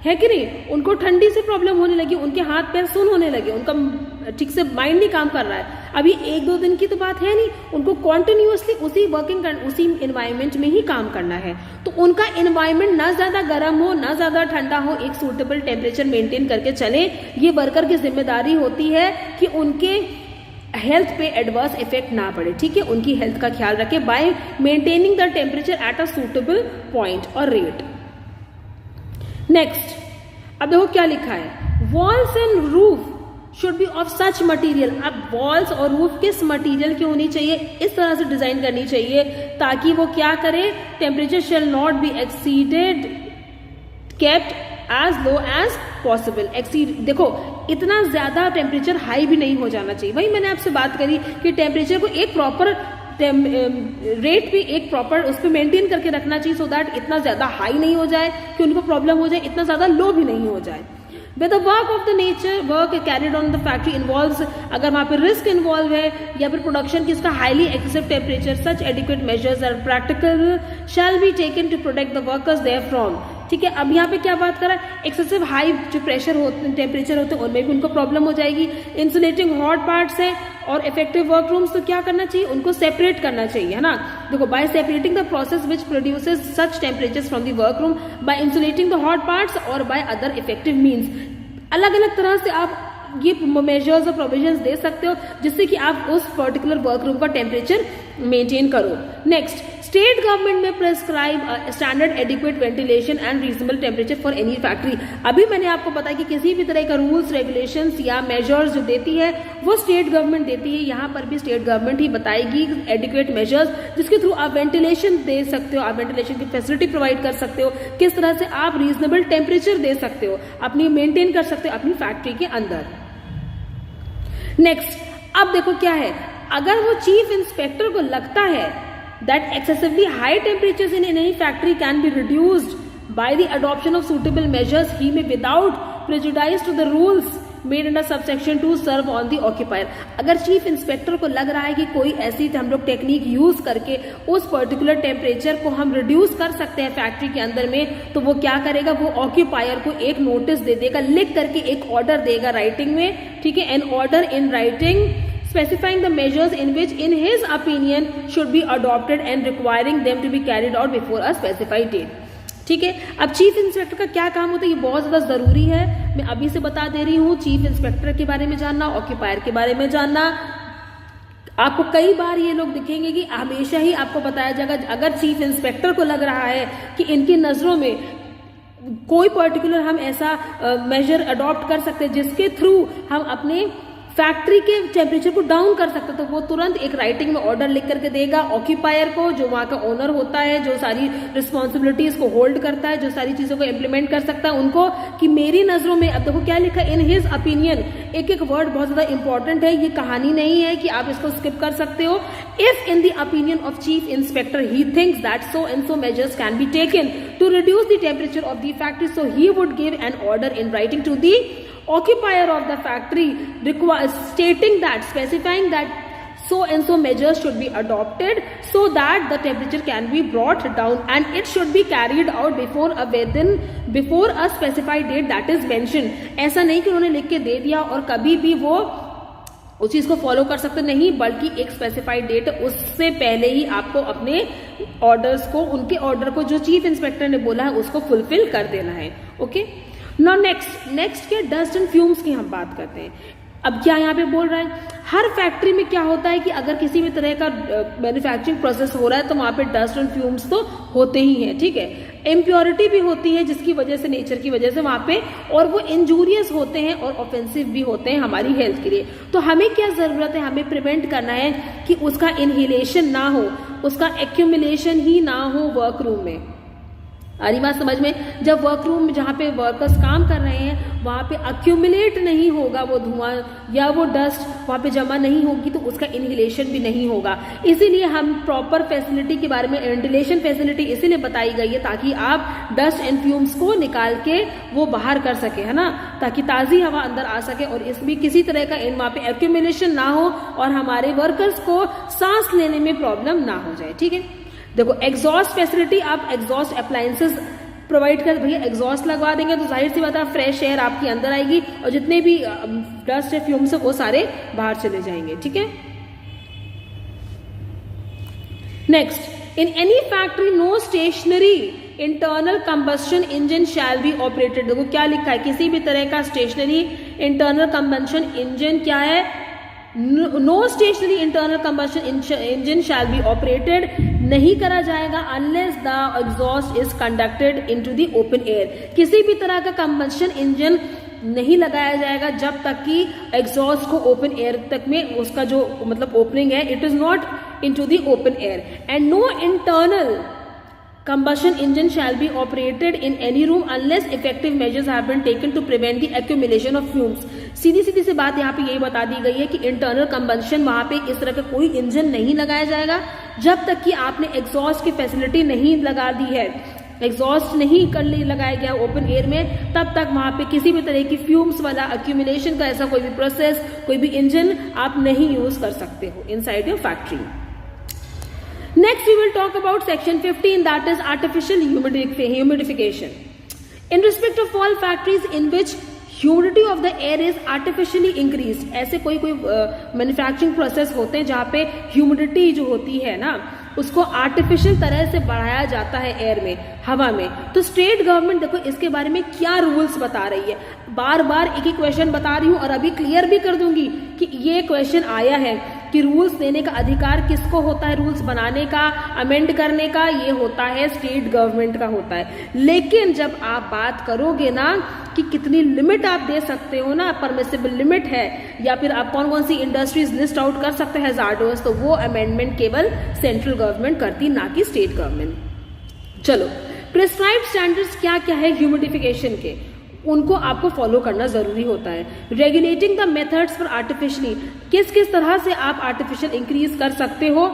है कि नहीं, उनको ठंडी से प्रॉब्लम होने लगी, उनके हाथ पैर सुन होने लगे, उनका ठीक से माइंड नहीं काम कर रहा है। अभी 1-2 दिन की तो बात है नहीं, उनको कॉन्टिन्यूअसली उसी उसी एनवायरमेंट में ही काम करना है। तो उनका एनवायरमेंट ना ज्यादा गर्म हो ना ज्यादा ठंडा हो, एक सूटेबल टेम्परेचर मेंटेन करके चले। ये वर्कर की जिम्मेदारी होती है कि उनके हेल्थ पे एडवर्स इफेक्ट ना पड़े, ठीक है, उनकी हेल्थ का ख्याल रखे bye maintaining the temperature at a suitable point और रेट। नेक्स्ट, अब देखो क्या लिखा है, walls and roof should be of such material. अब वॉल्स और रूफ किस मटेरियल की होनी चाहिए, इस तरह से डिजाइन करनी चाहिए ताकि वो क्या करे, temperature shall not be exceeded, kept as low as possible. देखो इतना ज्यादा टेम्परेचर हाई भी नहीं हो जाना चाहिए। वही मैंने आपसे बात करी कि टेम्परेचर को एक प्रॉपर रेट पे एक प्रॉपर उस पर मेंटेन करके रखना चाहिए, सो दैट इतना ज्यादा हाई नहीं हो जाए कि उनको प्रॉब्लम हो जाए, इतना ज्यादा लो भी नहीं हो जाए। Where the work of the nature work carried on the factory involves, अगर वहाँ पे रिस्क इन्वॉल्व है या फिर प्रोडक्शन किसका highly excessive temperature, such adequate measures are practical shall be taken to protect the workers therefrom. ठीक है, अब यहाँ पे क्या बात कर रहा है, एक्सेसिव हाई जो प्रेशर होते हैं, टेम्परेचर होते हैं, उनमें भी उनको प्रॉब्लम हो जाएगी। इंसुलेटिंग हॉट पार्ट्स है और इफेक्टिव वर्क रूम्स, तो क्या करना चाहिए, उनको सेपरेट करना चाहिए, है ना। देखो, by separating the process which produces such temperatures from the work room, by insulating the hot parts और बाय अदर इफेक्टिव मीन्स, अलग अलग तरह से आप ये मेजर्स और प्रोविजंस दे सकते हो जिससे कि आप उस पर्टिकुलर वर्क रूम का टेम्परेचर मेंटेन करो। नेक्स्ट, स्टेट गवर्नमेंट में prescribe standard adequate ventilation and reasonable temperature for any factory. अभी मैंने आपको बताया कि किसी भी तरह का रूल्स रेगुलेशंस या मेजर्स जो देती है वो स्टेट गवर्नमेंट देती है। यहाँ पर भी स्टेट गवर्नमेंट ही बताएगी एडिक्वेट मेजर्स जिसके थ्रू आप वेंटिलेशन दे सकते हो, आप वेंटिलेशन की फैसिलिटी प्रोवाइड कर सकते हो, किस तरह से आप रीजनेबल टेम्परेचर दे सकते हो, अपनी मेंटेन कर सकते हो अपनी फैक्ट्री के अंदर। नेक्स्ट, अब देखो क्या है, अगर वो चीफ इंस्पेक्टर को लगता है that excessively high temperatures in any factory can be reduced by the adoption of suitable measures, he may without prejudice to the rules made under subsection 2 serve on the occupier. अगर चीफ इंस्पेक्टर को लग रहा है कि कोई ऐसी हम लोग टेक्निक यूज करके उस पर्टिकुलर टेम्परेचर को हम रिड्यूस कर सकते हैं फैक्ट्री के अंदर में, तो वो क्या करेगा, वो ऑक्यूपायर को एक नोटिस दे देगा, लिख करके एक ऑर्डर देगा राइटिंग में, ठीक है, an order in writing specifying the measures in which in his opinion should be adopted and requiring them to be carried out before a specified date। ठीक है, अब चीफ इंस्पेक्टर का क्या काम होता है, ये बहुत ज्यादा जरूरी है, मैं अभी से बता दे रही हूँ। चीफ इंस्पेक्टर के बारे में जानना, ऑक्यूपायर के बारे में जानना, आपको कई बार ये लोग दिखेंगे कि हमेशा ही आपको बताया जाएगा अगर चीफ इंस्पेक्टर को लग रहा है कि इनकी नजरों में कोई पर्टिकुलर हम ऐसा मेजर अडॉप्ट कर सकते हैं जिसके थ्रू हम अपने फैक्ट्री के टेम्परेचर को डाउन कर सकते, तो वो तुरंत एक राइटिंग में ऑर्डर लिख करके देगा ऑक्यूपायर को, जो वहां का ओनर होता है, जो सारी रिस्पॉन्सिबिलिटीज को होल्ड करता है, जो सारी चीजों को इम्प्लीमेंट कर सकता है, उनको कि मेरी नजरों में, अब देखो क्या लिखा है, इन हिज ओपिनियन, एक एक वर्ड बहुत ज्यादा इंपॉर्टेंट है, ये कहानी नहीं है कि आप इसको स्किप कर सकते हो। If in the opinion of chief inspector he thinks that so and so measures can be taken to reduce the temperature of the factory, so he would give an order in writing to the occupier of the factory stating that, specifying that so and so measures should be adopted so that the temperature can be brought down and it should be carried out before a specified date that is mentioned। ऐसा नहीं कि उन्होंने लिख के दे दिया और कभी भी वो उस चीज को फॉलो कर सकते नहीं, बल्कि एक स्पेसिफाइड डेट उससे पहले ही आपको अपने ऑर्डर्स को, उनके ऑर्डर को जो चीफ इंस्पेक्टर ने बोला है उसको फुलफिल कर देना है। ओके, नाउ नेक्स्ट के डस्ट एंड फ्यूम्स की हम बात करते हैं। अब क्या यहाँ पे बोल रहा है, हर फैक्ट्री में क्या होता है कि अगर किसी भी तरह का मैन्युफैक्चरिंग प्रोसेस हो रहा है तो वहां पे डस्ट एंड फ्यूम्स तो होते ही हैं, ठीक है। इम्प्योरिटी भी होती है जिसकी वजह से, नेचर की वजह से वहां पे, और वो इंजूरियस होते हैं और ऑफेंसिव भी होते हैं हमारी हेल्थ के लिए। तो हमें क्या जरूरत है, हमें प्रिवेंट करना है कि उसका इनहेलेशन ना हो, उसका एक्यूमुलेशन ही ना हो वर्क रूम में। आ रही बात समझ में, जब वर्क रूम में जहाँ पे वर्कर्स काम कर रहे हैं वहाँ पे अक्यूमुलेट नहीं होगा वो धुआं या वो डस्ट वहाँ पे जमा नहीं होगी तो उसका इनहेलेशन भी नहीं होगा। इसीलिए हम प्रॉपर फैसिलिटी के बारे में, वेंटिलेशन फैसिलिटी इसीलिए बताई गई है ताकि आप डस्ट एंड फ्यूम्स को निकाल के वो बाहर कर सके, है ना, ताकि ताज़ी हवा अंदर आ सके और इसमें किसी तरह का वहाँ पे एक्यूमुलेशन ना हो और हमारे वर्कर्स को सांस लेने में प्रॉब्लम ना हो जाए। ठीक है, देखो एग्जॉस्ट फैसिलिटी, आप एग्जॉस्ट अप्लायंसेस प्रोवाइड कर, भैया एग्जॉस्ट लगवा देंगे तो जाहिर सी बात है फ्रेश एयर आपके अंदर आएगी और जितने भी डस्ट है फ्यूम्स है वो सारे बाहर चले जाएंगे। ठीक है, next, in any factory no stationary internal combustion engine shall be operated. देखो क्या लिखा है, किसी भी तरह का स्टेशनरी इंटरनल कंबस्शन इंजन क्या है, no stationary internal combustion engine shall be operated, नहीं करा जाएगा unless the exhaust is conducted into the open air. किसी भी तरह का कंबस्शन इंजन नहीं लगाया जाएगा जब तक कि एग्जॉस्ट को ओपन एयर तक में उसका जो मतलब ओपनिंग है it is not into the open air, and no internal combustion engine shall be operated in any room unless effective measures have been taken to prevent the accumulation of fumes। सीधी सीधी सी बात यहाँ पे यही बता दी गई है कि इंटरनल कंबशन वहां पे इस तरह का कोई इंजन नहीं लगाया जाएगा जब तक कि आपने एग्जॉस्ट की फैसिलिटी नहीं लगा दी है, एग्जॉस्ट नहीं कर लगाया गया ओपन एयर में, तब तक वहां पे किसी भी तरह की फ्यूम्स वाला अक्यूमुलेशन का ऐसा कोई भी प्रोसेस, कोई भी इंजन आप नहीं यूज कर सकते हो inside your factory. Next we will talk about section 15, that is artificial humidification। In respect of all factories in which humidity of the air is artificially increase, ऐसे कोई मैन्युफैक्चरिंग प्रोसेस होते हैं जहाँ पे ह्यूमिडिटी जो होती है ना उसको आर्टिफिशियल तरह से बढ़ाया जाता है एयर में, हवा में। तो स्टेट गवर्नमेंट देखो इसके बारे में क्या रूल्स बता रही है, बार बार एक ही क्वेश्चन बता रही हूँ और अभी क्लियर भी कर दूंगी कि ये क्वेश्चन आया है कि रूल्स देने का अधिकार किसको होता है, रूल्स बनाने का, अमेंड करने का, ये होता है स्टेट गवर्नमेंट का होता है। लेकिन जब आप बात करोगे ना कि कितनी लिमिट आप दे सकते हो ना, परमिसिबल लिमिट है, या फिर आप कौन कौन सी इंडस्ट्रीज लिस्ट आउट कर सकते हैं हैजार्डस, तो वो अमेंडमेंट केवल सेंट्रल गवर्नमेंट करती, ना कि स्टेट गवर्नमेंट। चलो, प्रिस्क्राइब्ड स्टैंडर्ड्स क्या क्या है ह्यूमिडिफिकेशन के, उनको आपको फॉलो करना जरूरी होता है। Regulating the methods for artificially, किस किस तरह से आप आर्टिफिशियल इंक्रीज कर सकते हो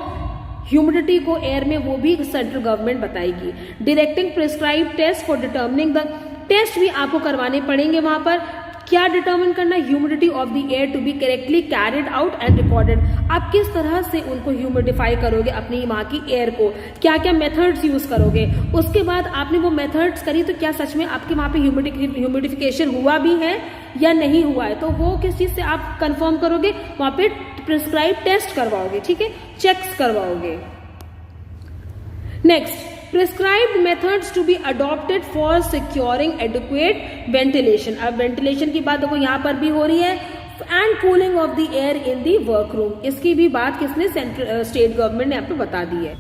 ह्यूमिडिटी को एयर में, वो भी सेंट्रल गवर्नमेंट बताएगी। Directing prescribe test for determining the, test भी आपको करवाने पड़ेंगे वहां पर, क्या डिटर्मिन करना, humidity of the air to be correctly carried out and recorded, आप किस तरह से उनको ह्यूमिडिफाई करोगे अपनी वहां की एयर को, क्या क्या मेथड्स यूज करोगे। उसके बाद आपने वो मेथड्स करी तो क्या सच में आपके वहां पे ह्यूमिडिफिकेशन हुआ भी है या नहीं हुआ है, तो वो किस चीज से आप कंफर्म करोगे, वहां पे प्रिस्क्राइब टेस्ट करवाओगे, ठीक है, चेक्स करवाओगे। Next, prescribed methods to be adopted for securing adequate ventilation, अब वेंटिलेशन की बात देखो यहाँ पर भी हो रही है, and cooling of the air in the workroom, इसकी भी बात किसने, सेंट्रल स्टेट गवर्नमेंट ने आपको बता दी है।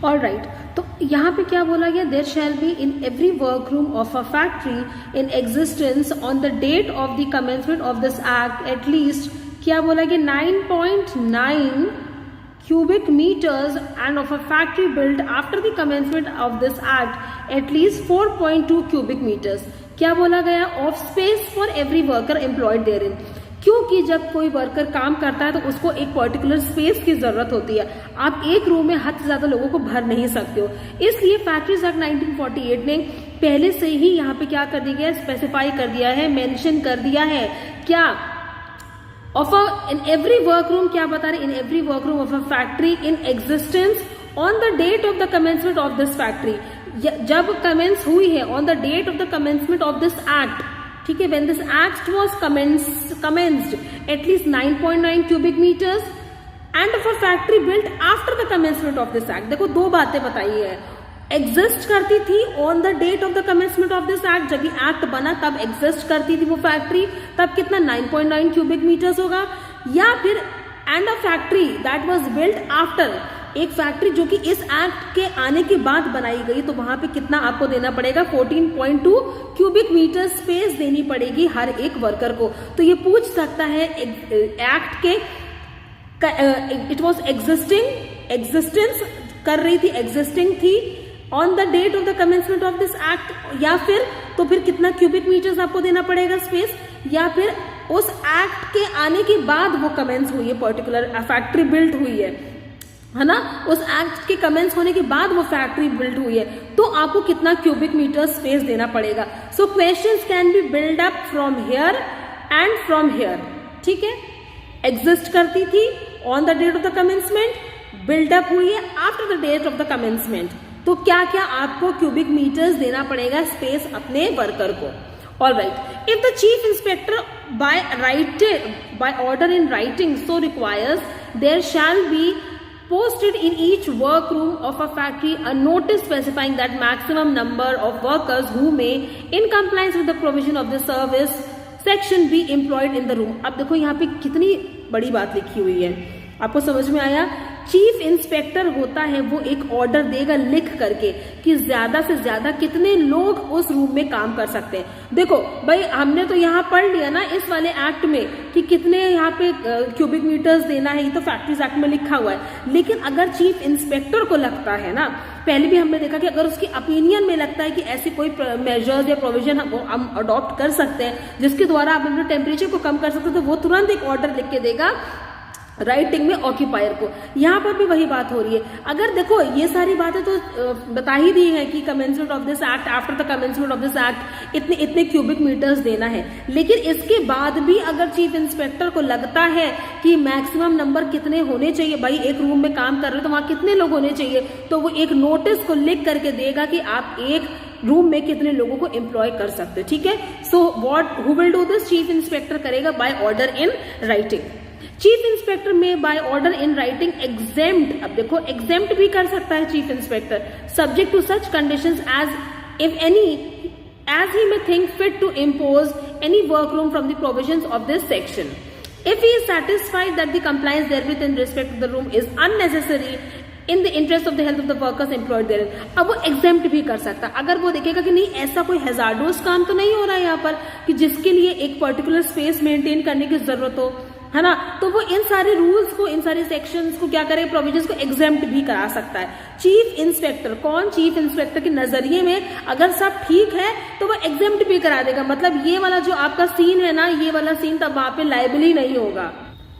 ऑलराइट, तो यहाँ पे क्या बोला गया, there shall be in every workroom of a factory in existence on the date of the commencement of this act at least, क्या बोला गया, 9.9 cubic meters, and of a factory built after the commencement of this act at least 4.2 cubic meters, क्या बोला गया, of space for every worker employed therein, क्योंकि जब कोई वर्कर काम करता है तो उसको एक पर्टिकुलर स्पेस की जरूरत होती है, आप एक रूम में हद से ज्यादा लोगों को भर नहीं सकते हो, इसलिए फैक्ट्रीज एक्ट 1948 ने पहले से ही यहाँ पे क्या कर दिया, स्पेसिफाई कर दिया है, मेंशन कर दिया है, क्या of a in every workroom, क्या बता रहे, in every workroom of a factory in existence on the date of the commencement of this factory, जब commence हुई है, on the date of the commencement of this act, ठीक है, when this act was commenced at least 9.9 cubic meters, and of a factory built after the commencement of this act, देखो दो बातें बताई है, एग्जिस्ट करती थी on the date of the commencement of this act, जब ये एक्ट बना तब एग्जिस्ट करती थी वो फैक्ट्री, तब कितना 9.9 क्यूबिक मीटर्स होगा, या फिर and a factory that was built after, एक फैक्ट्री जो कि इस एक्ट के आने के बाद बनाई गई, तो वहां पे कितना आपको देना पड़ेगा, 14.2 क्यूबिक मीटर स्पेस देनी पड़ेगी हर एक वर्कर को। तो ये पूछ सकता है एक्ट के, इट वॉज एग्जिस्टेंस कर रही थी, एग्जिस्टिंग थी on the date of the commencement of this act, या फिर तो फिर कितना क्यूबिक मीटर्स आपको देना पड़ेगा स्पेस, या फिर उस एक्ट के आने के बाद वो कमेंस हुई है, पर्टिकुलर फैक्ट्री बिल्ट हुई है ना, उस एक्ट के कमेंस होने के बाद वो फैक्ट्री बिल्ट हुई है, तो आपको कितना क्यूबिक मीटर स्पेस देना पड़ेगा। So questions can be build up from here and from here, ठीक है, एग्जिस्ट करती थी on the date of the commencement, build up हुई है after the date of the commencement, तो क्या क्या आपको क्यूबिक मीटर्स देना पड़ेगा स्पेस अपने वर्कर को। Alright, if the chief inspector by order in writing so requires, there shall be posted in each workroom of a factory a notice specifying that maximum number of workers who may, in compliance with the provision of the service section, be employed in the room। अब देखो यहाँ पे कितनी बड़ी बात लिखी हुई है, आपको समझ में आया। चीफ इंस्पेक्टर होता है वो एक ऑर्डर देगा लिख करके कि ज्यादा से ज्यादा कितने लोग उस रूम में काम कर सकते हैं। देखो भाई, हमने तो यहाँ पढ़ लिया ना इस वाले एक्ट में कि कितने यहाँ पे क्यूबिक मीटर्स देना है, ये तो फैक्ट्रीज एक्ट में लिखा हुआ है, लेकिन अगर चीफ इंस्पेक्टर को लगता है ना, पहले भी हमने देखा कि अगर उसकी ओपिनियन में लगता है कि ऐसी कोई मेजर्स या प्रोविजन हम अडॉप्ट कर सकते हैं जिसके द्वारा आप अपने टेम्परेचर को कम कर सकते हो, तो वो तुरंत एक ऑर्डर लिख के देगा राइटिंग में ऑक्यूपायर को। यहाँ पर भी वही बात हो रही है। अगर देखो ये सारी बातें तो बता ही दी है कि commencement of this act, after the commencement of this act इतने इतने क्यूबिक मीटर्स देना है, लेकिन इसके बाद भी अगर चीफ इंस्पेक्टर को लगता है कि मैक्सिमम नंबर कितने होने चाहिए, भाई एक रूम में काम कर रहे हो तो वहां कितने लोग होने चाहिए, तो वो एक नोटिस को लिख करके देगा कि आप एक रूम में कितने लोगों को एम्प्लॉय कर सकते हो, ठीक है। So what who will do this, chief inspector करेगा by order in writing. Chief inspector may by order in writing exempt, अब देखो एग्जेम्प्ट भी कर सकता है chief inspector, subject to such conditions as he may think fit to impose any workroom from the provisions of this section. If he is satisfied that the compliance therewith in respect to the room is unnecessary in the interest of the health of the workers employed therein, अब वो exempt भी कर सकता है। अगर वो देखेगा कि नहीं ऐसा कोई हैजार्डोस काम तो नहीं हो रहा है यहाँ पर कि जिसके लिए एक पर्टिकुलर स्पेस मेंटेन करने की जरूरत हो, है ना, तो वो इन सारे रूल्स को, इन सारे सेक्शंस को क्या करेगा, प्रोविजंस को एग्जेम्प्ट भी करा सकता है। चीफ इंस्पेक्टर, कौन, चीफ इंस्पेक्टर के नजरिए में अगर सब ठीक है तो वो एग्जेम्प्ट भी करा देगा। मतलब ये वाला जो आपका सीन है ना, ये वाला सीन तब वहां पे लायबल ही नहीं होगा,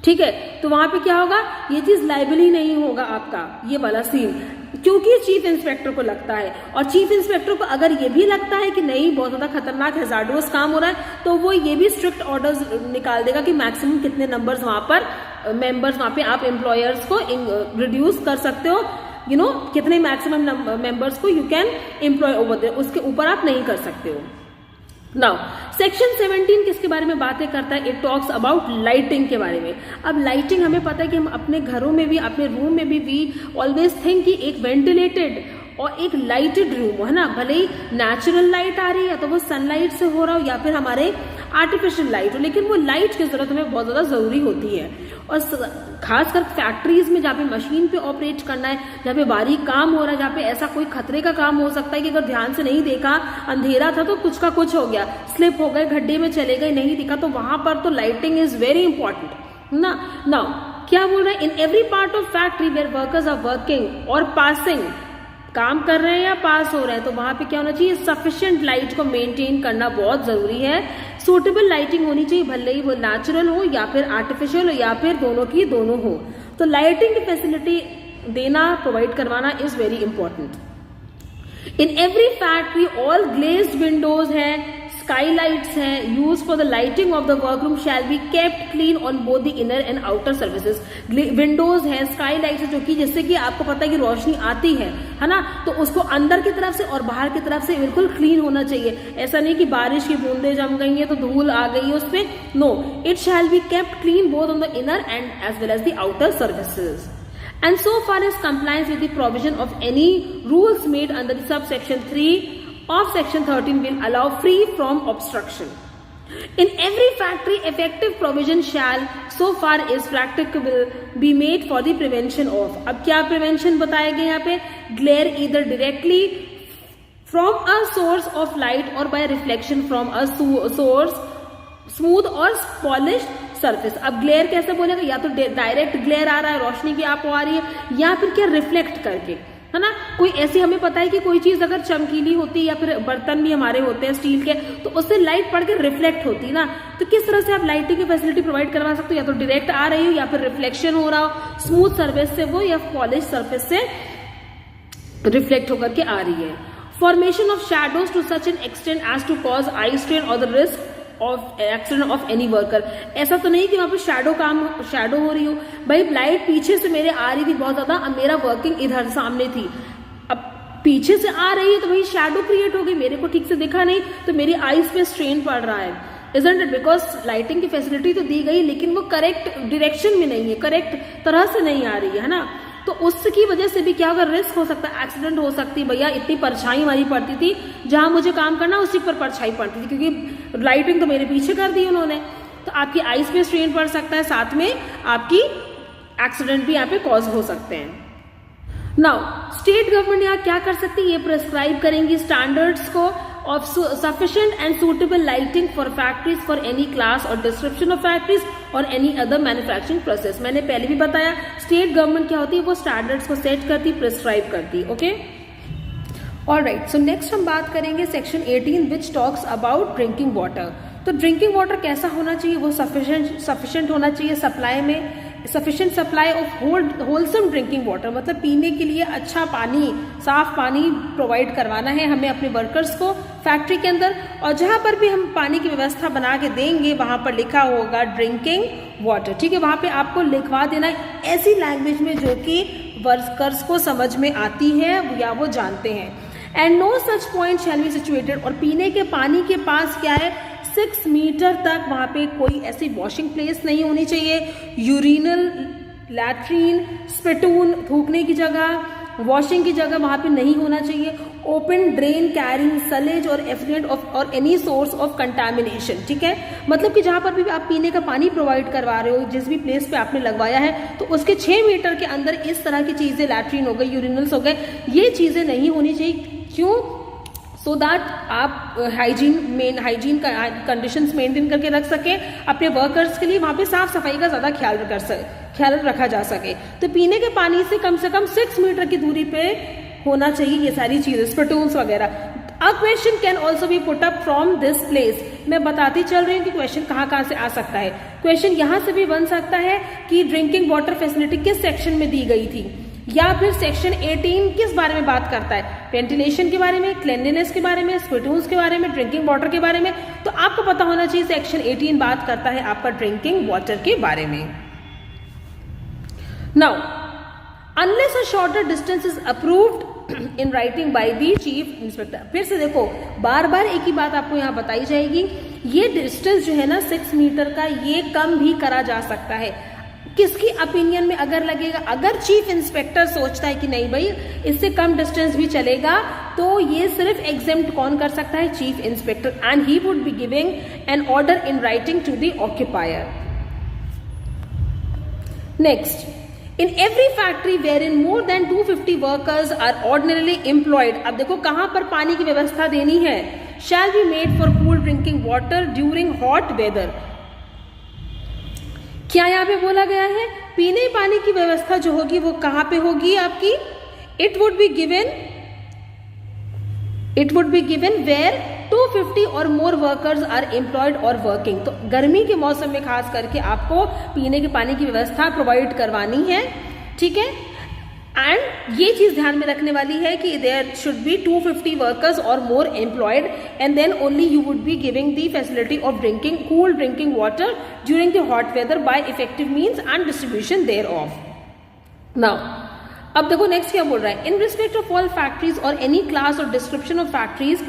ठीक है। तो वहां पे क्या होगा, ये चीज लायबल ही नहीं होगा आपका ये वाला सीन, क्योंकि चीफ इंस्पेक्टर को लगता है। और चीफ इंस्पेक्टर को अगर ये भी लगता है कि नहीं बहुत ज्यादा खतरनाक हैजार्डोस काम हो रहा है, तो वो ये भी स्ट्रिक्ट ऑर्डर्स निकाल देगा कि मैक्सिमम कितने नंबर्स वहां पर मेंबर्स वहां पे आप एम्प्लॉयर्स को रिड्यूस कर सकते हो, कितने मैक्सिमम मेंबर्स को you can employ over there, उसके ऊपर आप नहीं कर सकते हो। नाउ सेक्शन 17 किसके बारे में बातें करता है, इट टॉक्स अबाउट लाइटिंग के बारे में। अब लाइटिंग हमें पता है कि हम अपने घरों में भी, अपने रूम में भी वी ऑलवेज थिंक कि एक वेंटिलेटेड और एक लाइटेड रूम हो, है ना, भले ही नेचुरल लाइट आ रही है तो वो सनलाइट से हो रहा हो या फिर हमारे आर्टिफिशियल लाइट हो, लेकिन वो लाइट की जरूरत हमें बहुत ज्यादा जरूरी होती है। और खासकर फैक्ट्रीज में जहाँ पे मशीन पे ऑपरेट करना है, जहाँ पे बारीक काम हो रहा है, जहाँ पे ऐसा कोई खतरे का काम हो सकता है कि अगर ध्यान से नहीं देखा, अंधेरा था तो कुछ का कुछ हो गया, स्लिप हो गए, गड्ढे में चले गए, नहीं दिखा, तो वहां पर तो लाइटिंग इज वेरी इंपॉर्टेंट ना। नाउ क्या बोल रहा है, in every part of factory where workers are working और पासिंग, काम कर रहे हैं या पास हो रहे हैं, तो वहां पे क्या होना चाहिए, सफिशिएंट लाइट को मेंटेन करना बहुत जरूरी है। सूटेबल लाइटिंग होनी चाहिए, भले ही वो नेचुरल हो या फिर आर्टिफिशियल हो या फिर दोनों की दोनों हो। तो लाइटिंग की फैसिलिटी देना, प्रोवाइड करवाना is very important. In every factory all glazed windows है, स्काईलाइट्स हैं, used for the lighting of the workroom shall be kept clean on both the inner and outer surfaces. Windows है, स्काईलाइट्स है, जो कि जिससे कि आपको पता है कि रोशनी आती है ना, तो उसको अंदर की तरफ से और बाहर की तरफ से बिल्कुल क्लीन होना चाहिए। ऐसा नहीं कि बारिश की बूंदें जम गई है तो धूल आ गई है उसपे, no, it shall be kept clean both on the inner and as well as the outer surfaces. And so far as compliance with the provision of any rules made under the subsection 3 of section 13 will allow free from obstruction. In every factory, effective provision shall, so far is practicable, be made for the prevention of. अब क्या prevention बताया गया यहाँ पे, glare either directly from a source of light or by reflection from a source, smooth or polished surface. अब ग्लेयर कैसे बोलेगा, या तो डायरेक्ट ग्लेयर आ रहा है, रोशनी की आपको आ रही है, या फिर क्या रिफ्लेक्ट करके, है ना। कोई ऐसी हमें पता है कि कोई चीज अगर चमकीली होती है या फिर बर्तन भी हमारे होते हैं स्टील के, तो उससे लाइट पड़ के रिफ्लेक्ट होती है ना, तो किस तरह से आप लाइटिंग की फैसिलिटी प्रोवाइड करवा सकते हो, या तो डायरेक्ट आ रही हो या फिर रिफ्लेक्शन हो रहा हो, स्मूथ सर्फेस से वो या पॉलिश सर्फेस से रिफ्लेक्ट होकर के आ रही है। Formation of shadows to such an extent as to cause eye strain or the risk of accident of any worker. ऐसा तो नहीं कि वहां पे शैडो हो रही हो, भाई लाइट पीछे से मेरे आ रही थी बहुत ज्यादा, अब मेरा वर्किंग इधर सामने थी, अब पीछे से आ रही है तो भाई शैडो क्रिएट हो गई, मेरे को ठीक से दिखा नहीं तो मेरी आईज पे स्ट्रेन पड़ रहा है, इजंट इट, बिकॉज लाइटिंग की फैसिलिटी तो दी गई लेकिन वो करेक्ट डायरेक्शन में नहीं है, करेक्ट तरह से नहीं आ रही है ना, तो उसकी वजह से भी क्या होगा, रिस्क हो सकता है, एक्सीडेंट हो सकती है। भैया इतनी परछाई हमारी पड़ती थी, जहां मुझे काम करना उसी पर परछाई पड़ती थी, क्योंकि लाइटिंग तो मेरे पीछे कर दी उन्होंने, तो आपकी आईज पे स्ट्रेन पड़ सकता है, साथ में आपकी एक्सीडेंट भी यहाँ पे कॉज हो सकते हैं। नाउ स्टेट गवर्नमेंट यहाँ क्या कर सकती है, ये प्रिस्क्राइब करेंगी स्टैंडर्ड्स को of sufficient and suitable lighting for factories for any class or description of factories or any other manufacturing process। मैंने पहले भी बताया स्टेट गवर्नमेंट क्या होती है, वो स्टैंडर्ड्स को सेट करती, प्रिस्क्राइब करती, ओके। ऑलराइट, सो नेक्स्ट हम बात करेंगे section 18 which talks about drinking water. तो ड्रिंकिंग वाटर कैसा होना चाहिए, वो सफिशिएंट होना चाहिए सप्लाई में, sufficient supply of wholesome drinking water, मतलब पीने के लिए अच्छा पानी, साफ पानी प्रोवाइड करवाना है हमें अपने वर्कर्स को फैक्ट्री के अंदर। और जहां पर भी हम पानी की व्यवस्था बना के देंगे वहां पर लिखा होगा ड्रिंकिंग वाटर, ठीक है, वहां पे आपको लिखवा देना ऐसी लैंग्वेज में जो कि वर्कर्स को समझ में आती है या वो जानते हैं। And no such point shall be situated, और पीने के पानी के पास क्या है 6 मीटर तक वहाँ पे कोई ऐसी वॉशिंग प्लेस नहीं होनी चाहिए, यूरिनल, लैट्रीन, स्पिटून थूकने की जगह, वॉशिंग की जगह वहाँ पे नहीं होना चाहिए, ओपन ड्रेन कैरिंग सलेज और एफ्लुएंट ऑफ और एनी सोर्स ऑफ कंटामिनेशन, ठीक है। मतलब कि जहाँ पर भी आप पीने का पानी प्रोवाइड करवा रहे हो, जिस भी प्लेस पे आपने लगवाया है, तो उसके 6 मीटर के अंदर इस तरह की चीज़ें, लैट्रीन हो गई, यूरिनल्स हो गए, ये चीज़ें नहीं होनी चाहिए। क्यों? सो दैट आप हाइजीन कंडीशंस मेंटेन करके रख सके, अपने वर्कर्स के लिए वहाँ पे साफ सफाई का ज़्यादा ख्याल रखा जा सके। तो पीने के पानी से कम 6 मीटर की दूरी पे होना चाहिए ये सारी चीज़ें, स्पिटून्स वगैरह। A question can also be put up from this place. मैं बताती चल रही हूँ कि क्वेश्चन कहाँ से आ सकता है। क्वेश्चन यहाँ से भी बन सकता है कि ड्रिंकिंग वाटर फैसिलिटी किस सेक्शन में दी गई थी, या फिर सेक्शन 18 किस बारे में बात करता है, वेंटिलेशन के बारे में, क्लेanलीनेस के बारे में, स्पिटून्स के बारे में, ड्रिंकिंग वाटर के बारे में। तो आपको पता होना चाहिए सेक्शन 18 बात करता है आपका ड्रिंकिंग वाटर के बारे में। Now unless a shorter distance is approved in writing by the chief inspector. फिर से देखो, बार बार एक ही बात आपको यहाँ बताई जाएगी, ये डिस्टेंस जो है ना 6 मीटर का, ये कम भी करा जा सकता है। किसकी ओपिनियन में अगर लगेगा, अगर चीफ इंस्पेक्टर सोचता है कि नहीं भाई इससे कम डिस्टेंस भी चलेगा, तो ये सिर्फ एग्जेम्प्ट कौन कर सकता है, chief inspector, and he would be giving an order in writing to the occupier. Next, in every factory where in more than 250 workers are ordinarily employed. अब देखो कहां पर पानी की व्यवस्था देनी है, shall be made for cool drinking water during hot weather. क्या यहाँ पे बोला गया है, पीने पानी की व्यवस्था जो होगी वो कहां पे होगी आपकी, it would be given where 250 और मोर वर्कर्स आर एम्प्लॉयड और वर्किंग। तो गर्मी के मौसम में खास करके आपको पीने के पानी की व्यवस्था प्रोवाइड करवानी है, ठीक है। एंड ये चीज ध्यान में रखने वाली है कि there should be 250 workers or more employed, and then only you would be giving the facility of drinking cool drinking water during the hot weather by effective means and distribution thereof. Now अब देखो नेक्स्ट क्या बोल रहा है, in respect of all factories or any class or description of factories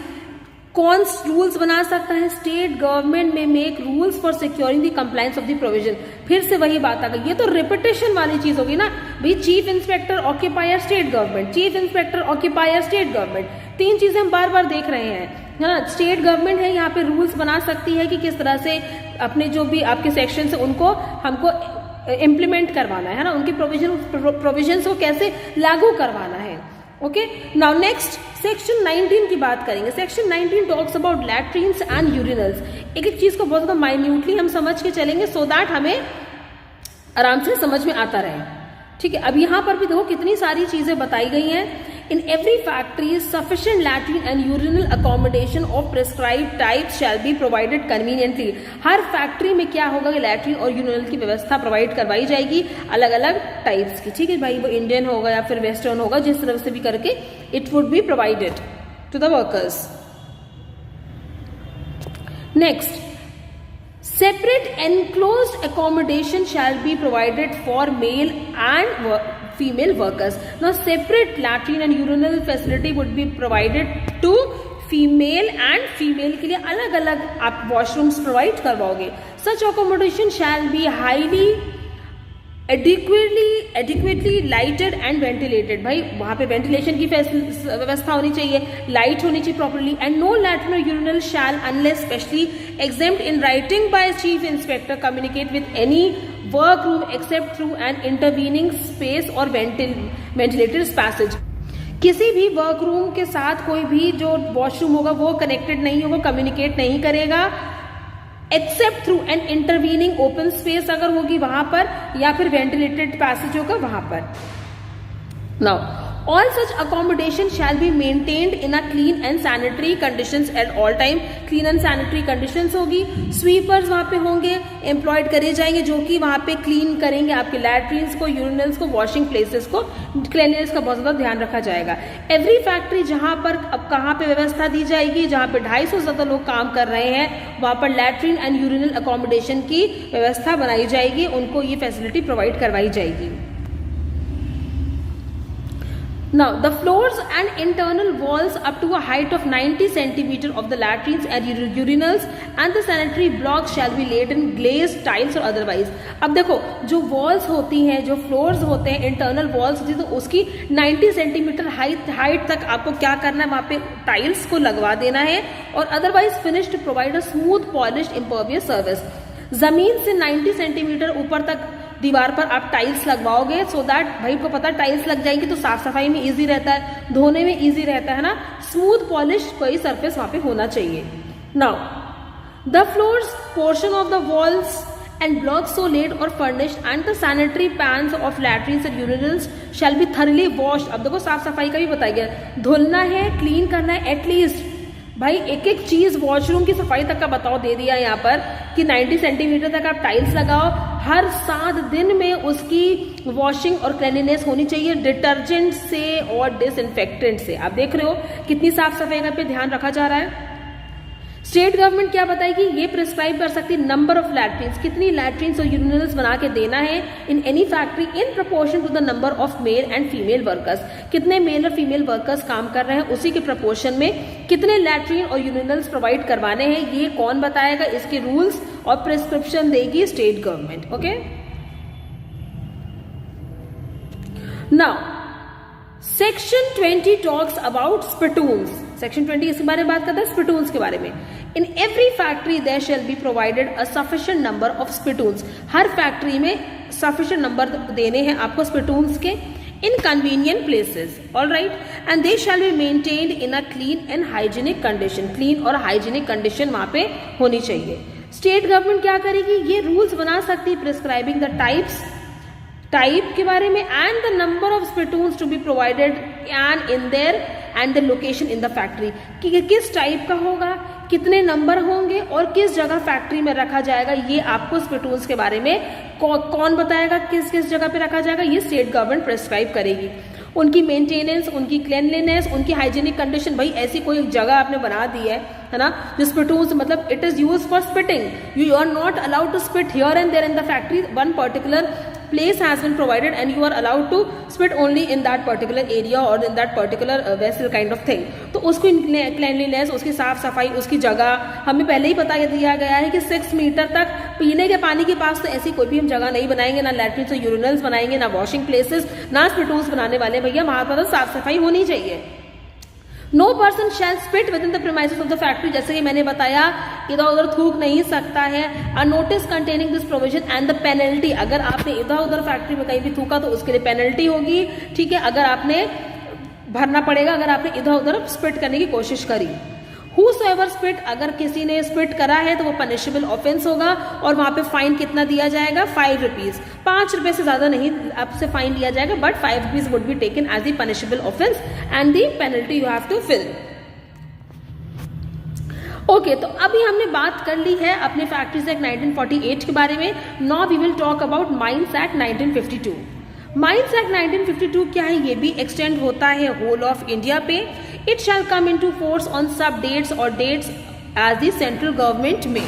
कौन रूल्स बना सकता है, state government may make rules for securing the compliance of the provision. फिर से वही बात आ गई, ये तो रिपीटेशन वाली चीज होगी ना भाई, chief inspector occupier state government, chief inspector occupier state government, 3 चीजें हम बार बार देख रहे हैं, है ना। स्टेट गवर्नमेंट है यहाँ पे रूल्स बना सकती है कि किस तरह से अपने जो भी आपके सेक्शन है उनको हमको इम्प्लीमेंट करवाना है ना, उनकी प्रोविजंस को कैसे लागू करवाना है। ओके, नाउ नेक्स्ट सेक्शन 19 की बात करेंगे। Section 19 talks about latrines and urinals. एक एक चीज को बहुत ज्यादा माइन्यूटली हम समझ के चलेंगे सो दैट हमें आराम से समझ में आता रहे, ठीक है। अब यहाँ पर भी देखो कितनी सारी चीजें बताई गई हैं। इन every factory sufficient latrine and urinal accommodation of prescribed types shell be provided conveniently. हर फैक्ट्री में क्या होगा कि लैट्रीन और यूरिनल की व्यवस्था प्रोवाइड करवाई जाएगी अलग अलग टाइप्स की, ठीक है भाई, वो इंडियन होगा या फिर वेस्टर्न होगा, जिस तरह से भी करके it would be provided to the workers. Next, separate enclosed accommodation shall be provided for male and female workers. Now separate latrine and urinal facility would be provided to female and female के लिए अलग अलग आप वॉशरूम्स प्रोवाइड करवाओगे। Such accommodation shall be highly adequately lighted and ventilated. भाई वहाँ पे वेंटिलेशन की व्यवस्था होनी चाहिए, लाइट होनी चाहिए प्रॉपरली, एंड नो लैट्रिन और urinal shall unless specially exempt in writing by chief inspector communicate with any work room except through an intervening space or ventilated passage. किसी भी वर्क रूम के साथ कोई भी जो वॉशरूम होगा वो कनेक्टेड नहीं होगा, कम्युनिकेट नहीं करेगा accept through an intervening open space अगर होगी वहां पर, या फिर वेंटिलेटेड पैसेज होगा वहां पर। Now all such accommodation shall be maintained in a clean and sanitary conditions at all time. Clean and sanitary conditions होगी, स्वीपर्स वहां पे होंगे, एम्प्लॉयड करे जाएंगे जो कि वहां पे क्लीन करेंगे आपके लैट्रिन्स को, यूरिनल्स को, वॉशिंग प्लेसेस को, क्लीननेस का बहुत ज्यादा ध्यान रखा जाएगा। एवरी फैक्ट्री जहां पर अब कहां पे व्यवस्था दी जाएगी, जहां पे 250 से ज्यादा लोग काम कर रहे हैं वहां पर लैट्रिन एंड यूरिनल अकोमोडेशन की व्यवस्था बनाई जाएगी, उनको ये फैसिलिटी प्रोवाइड करवाई जाएगी। Now, the floors and internal walls up to a height of 90 centimeter of the latrines and urinals and the sanitary blocks shall be laid in glazed tiles or otherwise. अब देखो, जो walls होती हैं, जो floors होते हैं, internal walls होती है, तो उसकी 90 सेंटीमीटर हाइट तक आपको क्या करना है, वहाँ पे टाइल्स को लगवा देना है और otherwise finish to provide a smooth polished impervious service. जमीन से 90 सेंटीमीटर ऊपर तक दीवार पर आप टाइल्स लगवाओगे सो दैट भाई को पता टाइल्स लग जाएंगी तो साफ सफाई में इजी रहता है, धोने में इजी रहता है ना. स्मूथ पॉलिश कोई सरफेस वहां पे होना चाहिए. Now the floors portion of the walls and blocks so laid or furnished and the sanitary pans of latrines and urinals shall be thoroughly washed. अब देखो साफ सफाई का भी बताया गया, धुलना है, क्लीन करना है एटलीस्ट. भाई एक एक चीज वॉशरूम की सफाई तक का बताओ दे दिया यहाँ पर कि 90 सेंटीमीटर तक आप टाइल्स लगाओ. हर 7 दिन में उसकी वॉशिंग और क्लीनिनेस होनी चाहिए डिटर्जेंट से और डिसइंफेक्टेंट से. आप देख रहे हो कितनी साफ सफाई का पे ध्यान रखा जा रहा है. स्टेट गवर्नमेंट क्या बताएगी, ये प्रिस्क्राइब कर सकती है नंबर ऑफ लैट्रिन्स, कितनी लैट्रिन्स और यूरिनल्स बना के देना है in any factory in proportion to the number of male and female workers. कितने मेल और फीमेल वर्कर्स काम कर रहे हैं उसी के प्रोपोर्शन में कितने लैट्रिन और यूरिनल्स प्रोवाइड करवाने हैं, ये कौन बताएगा, इसके रूल्स और प्रिस्क्रिप्शन देगी state government. Okay, now section 20 talks about spittoons. Section 20 इसके बारे में बात करता है स्पिटून्स के बारे में. In every factory there shall be provided a sufficient number of spittoons. हर फैक्ट्री में सफिशिएंट नंबर देने हैं आपको स्पिटून्स के in convenient places, all right, and they shall be maintained in a clean and hygienic condition. clean और hygienic condition वहाँ पे होनी चाहिए. स्टेट गवर्नमेंट क्या करेगी, ये रूल्स बना सकती है प्रिस्क्राइबिंग द टाइप के बारे में and the number of spittoons to be provided and in their and the location in the factory, कि किस टाइप का होगा, कितने नंबर होंगे और किस जगह फैक्ट्री में रखा जाएगा. ये आपको स्पिटून्स के बारे में कौन बताएगा, किस किस जगह पे रखा जाएगा, ये स्टेट गवर्नमेंट प्रिस्क्राइब करेगी. उनकी मेंटेनेंस, उनकी क्लीनलीनेस, उनकी हाइजीनिक कंडीशन. भाई ऐसी कोई जगह आपने बना दी है ना, जो स्पिटून्स मतलब it is use for spitting, you are not allowed to spit here and there in the factory. One particular place has been provided and you are allowed to spit only in that particular area or in that particular vessel kind of thing. तो उसको क्लीनलीनेस, उसकी साफ सफाई, उसकी जगह हमें पहले ही बता दिया गया है कि 6 मीटर तक पीने के पानी के पास तो ऐसी कोई भी हम जगह नहीं बनाएंगे, ना लैट्रिन और यूरिनल्स बनाएंगे, ना वॉशिंग प्लेसेस, ना स्पिटून्स बनाने वाले. भैया वहां पर तो साफ सफाई होनी चाहिए. No person shall spit within the premises of the factory. जैसे कि मैंने बताया इधर उधर थूक नहीं सकता है. A notice containing this provision and the penalty. अगर आपने इधर उधर फैक्ट्री में कहीं भी थूका तो उसके लिए पेनल्टी होगी. ठीक है, अगर आपने भरना पड़ेगा अगर आपने इधर उधर स्पिट करने की कोशिश करी. Whosoever spit, अगर किसी ने स्पिट करा है तो वो पनिशेबल ऑफेंस होगा और वहां पे फाइन कितना दिया जाएगा, 5 रुपीज. 5 रुपए से ज्यादा नहीं आपसे फाइन लिया जाएगा, but 5 rupees would be taken as the punishable offence and the penalty you have to fill. Okay, तो अभी हमने बात कर ली है अपने फैक्ट्रीज एक्ट 1948 के बारे में. Now we will talk about mines act 1952. Mines act 1952 क्या है, ये भी एक्सटेंड होता है होल ऑफ इंडिया पे. It shall come into force on sub dates or dates as the central government may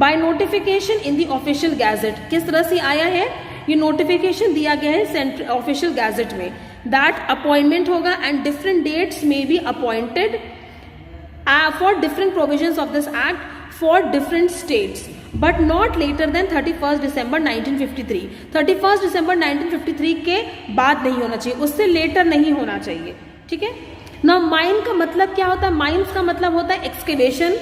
by notification in the official gazette. किस तरह से आया है, ये नोटिफिकेशन दिया गया है सेंट्रल ऑफिशियल गैजेट में. दैट अपॉइंटमेंट होगा एंड डिफरेंट डेट्स में be appointed for different provisions of this act for different states, but not later than 31st December 1953. 31st December 1953 के बाद नहीं होना चाहिए, उससे लेटर नहीं होना चाहिए. ठीक है ना. माइन का मतलब क्या होता है, माइन्स का मतलब होता है excavation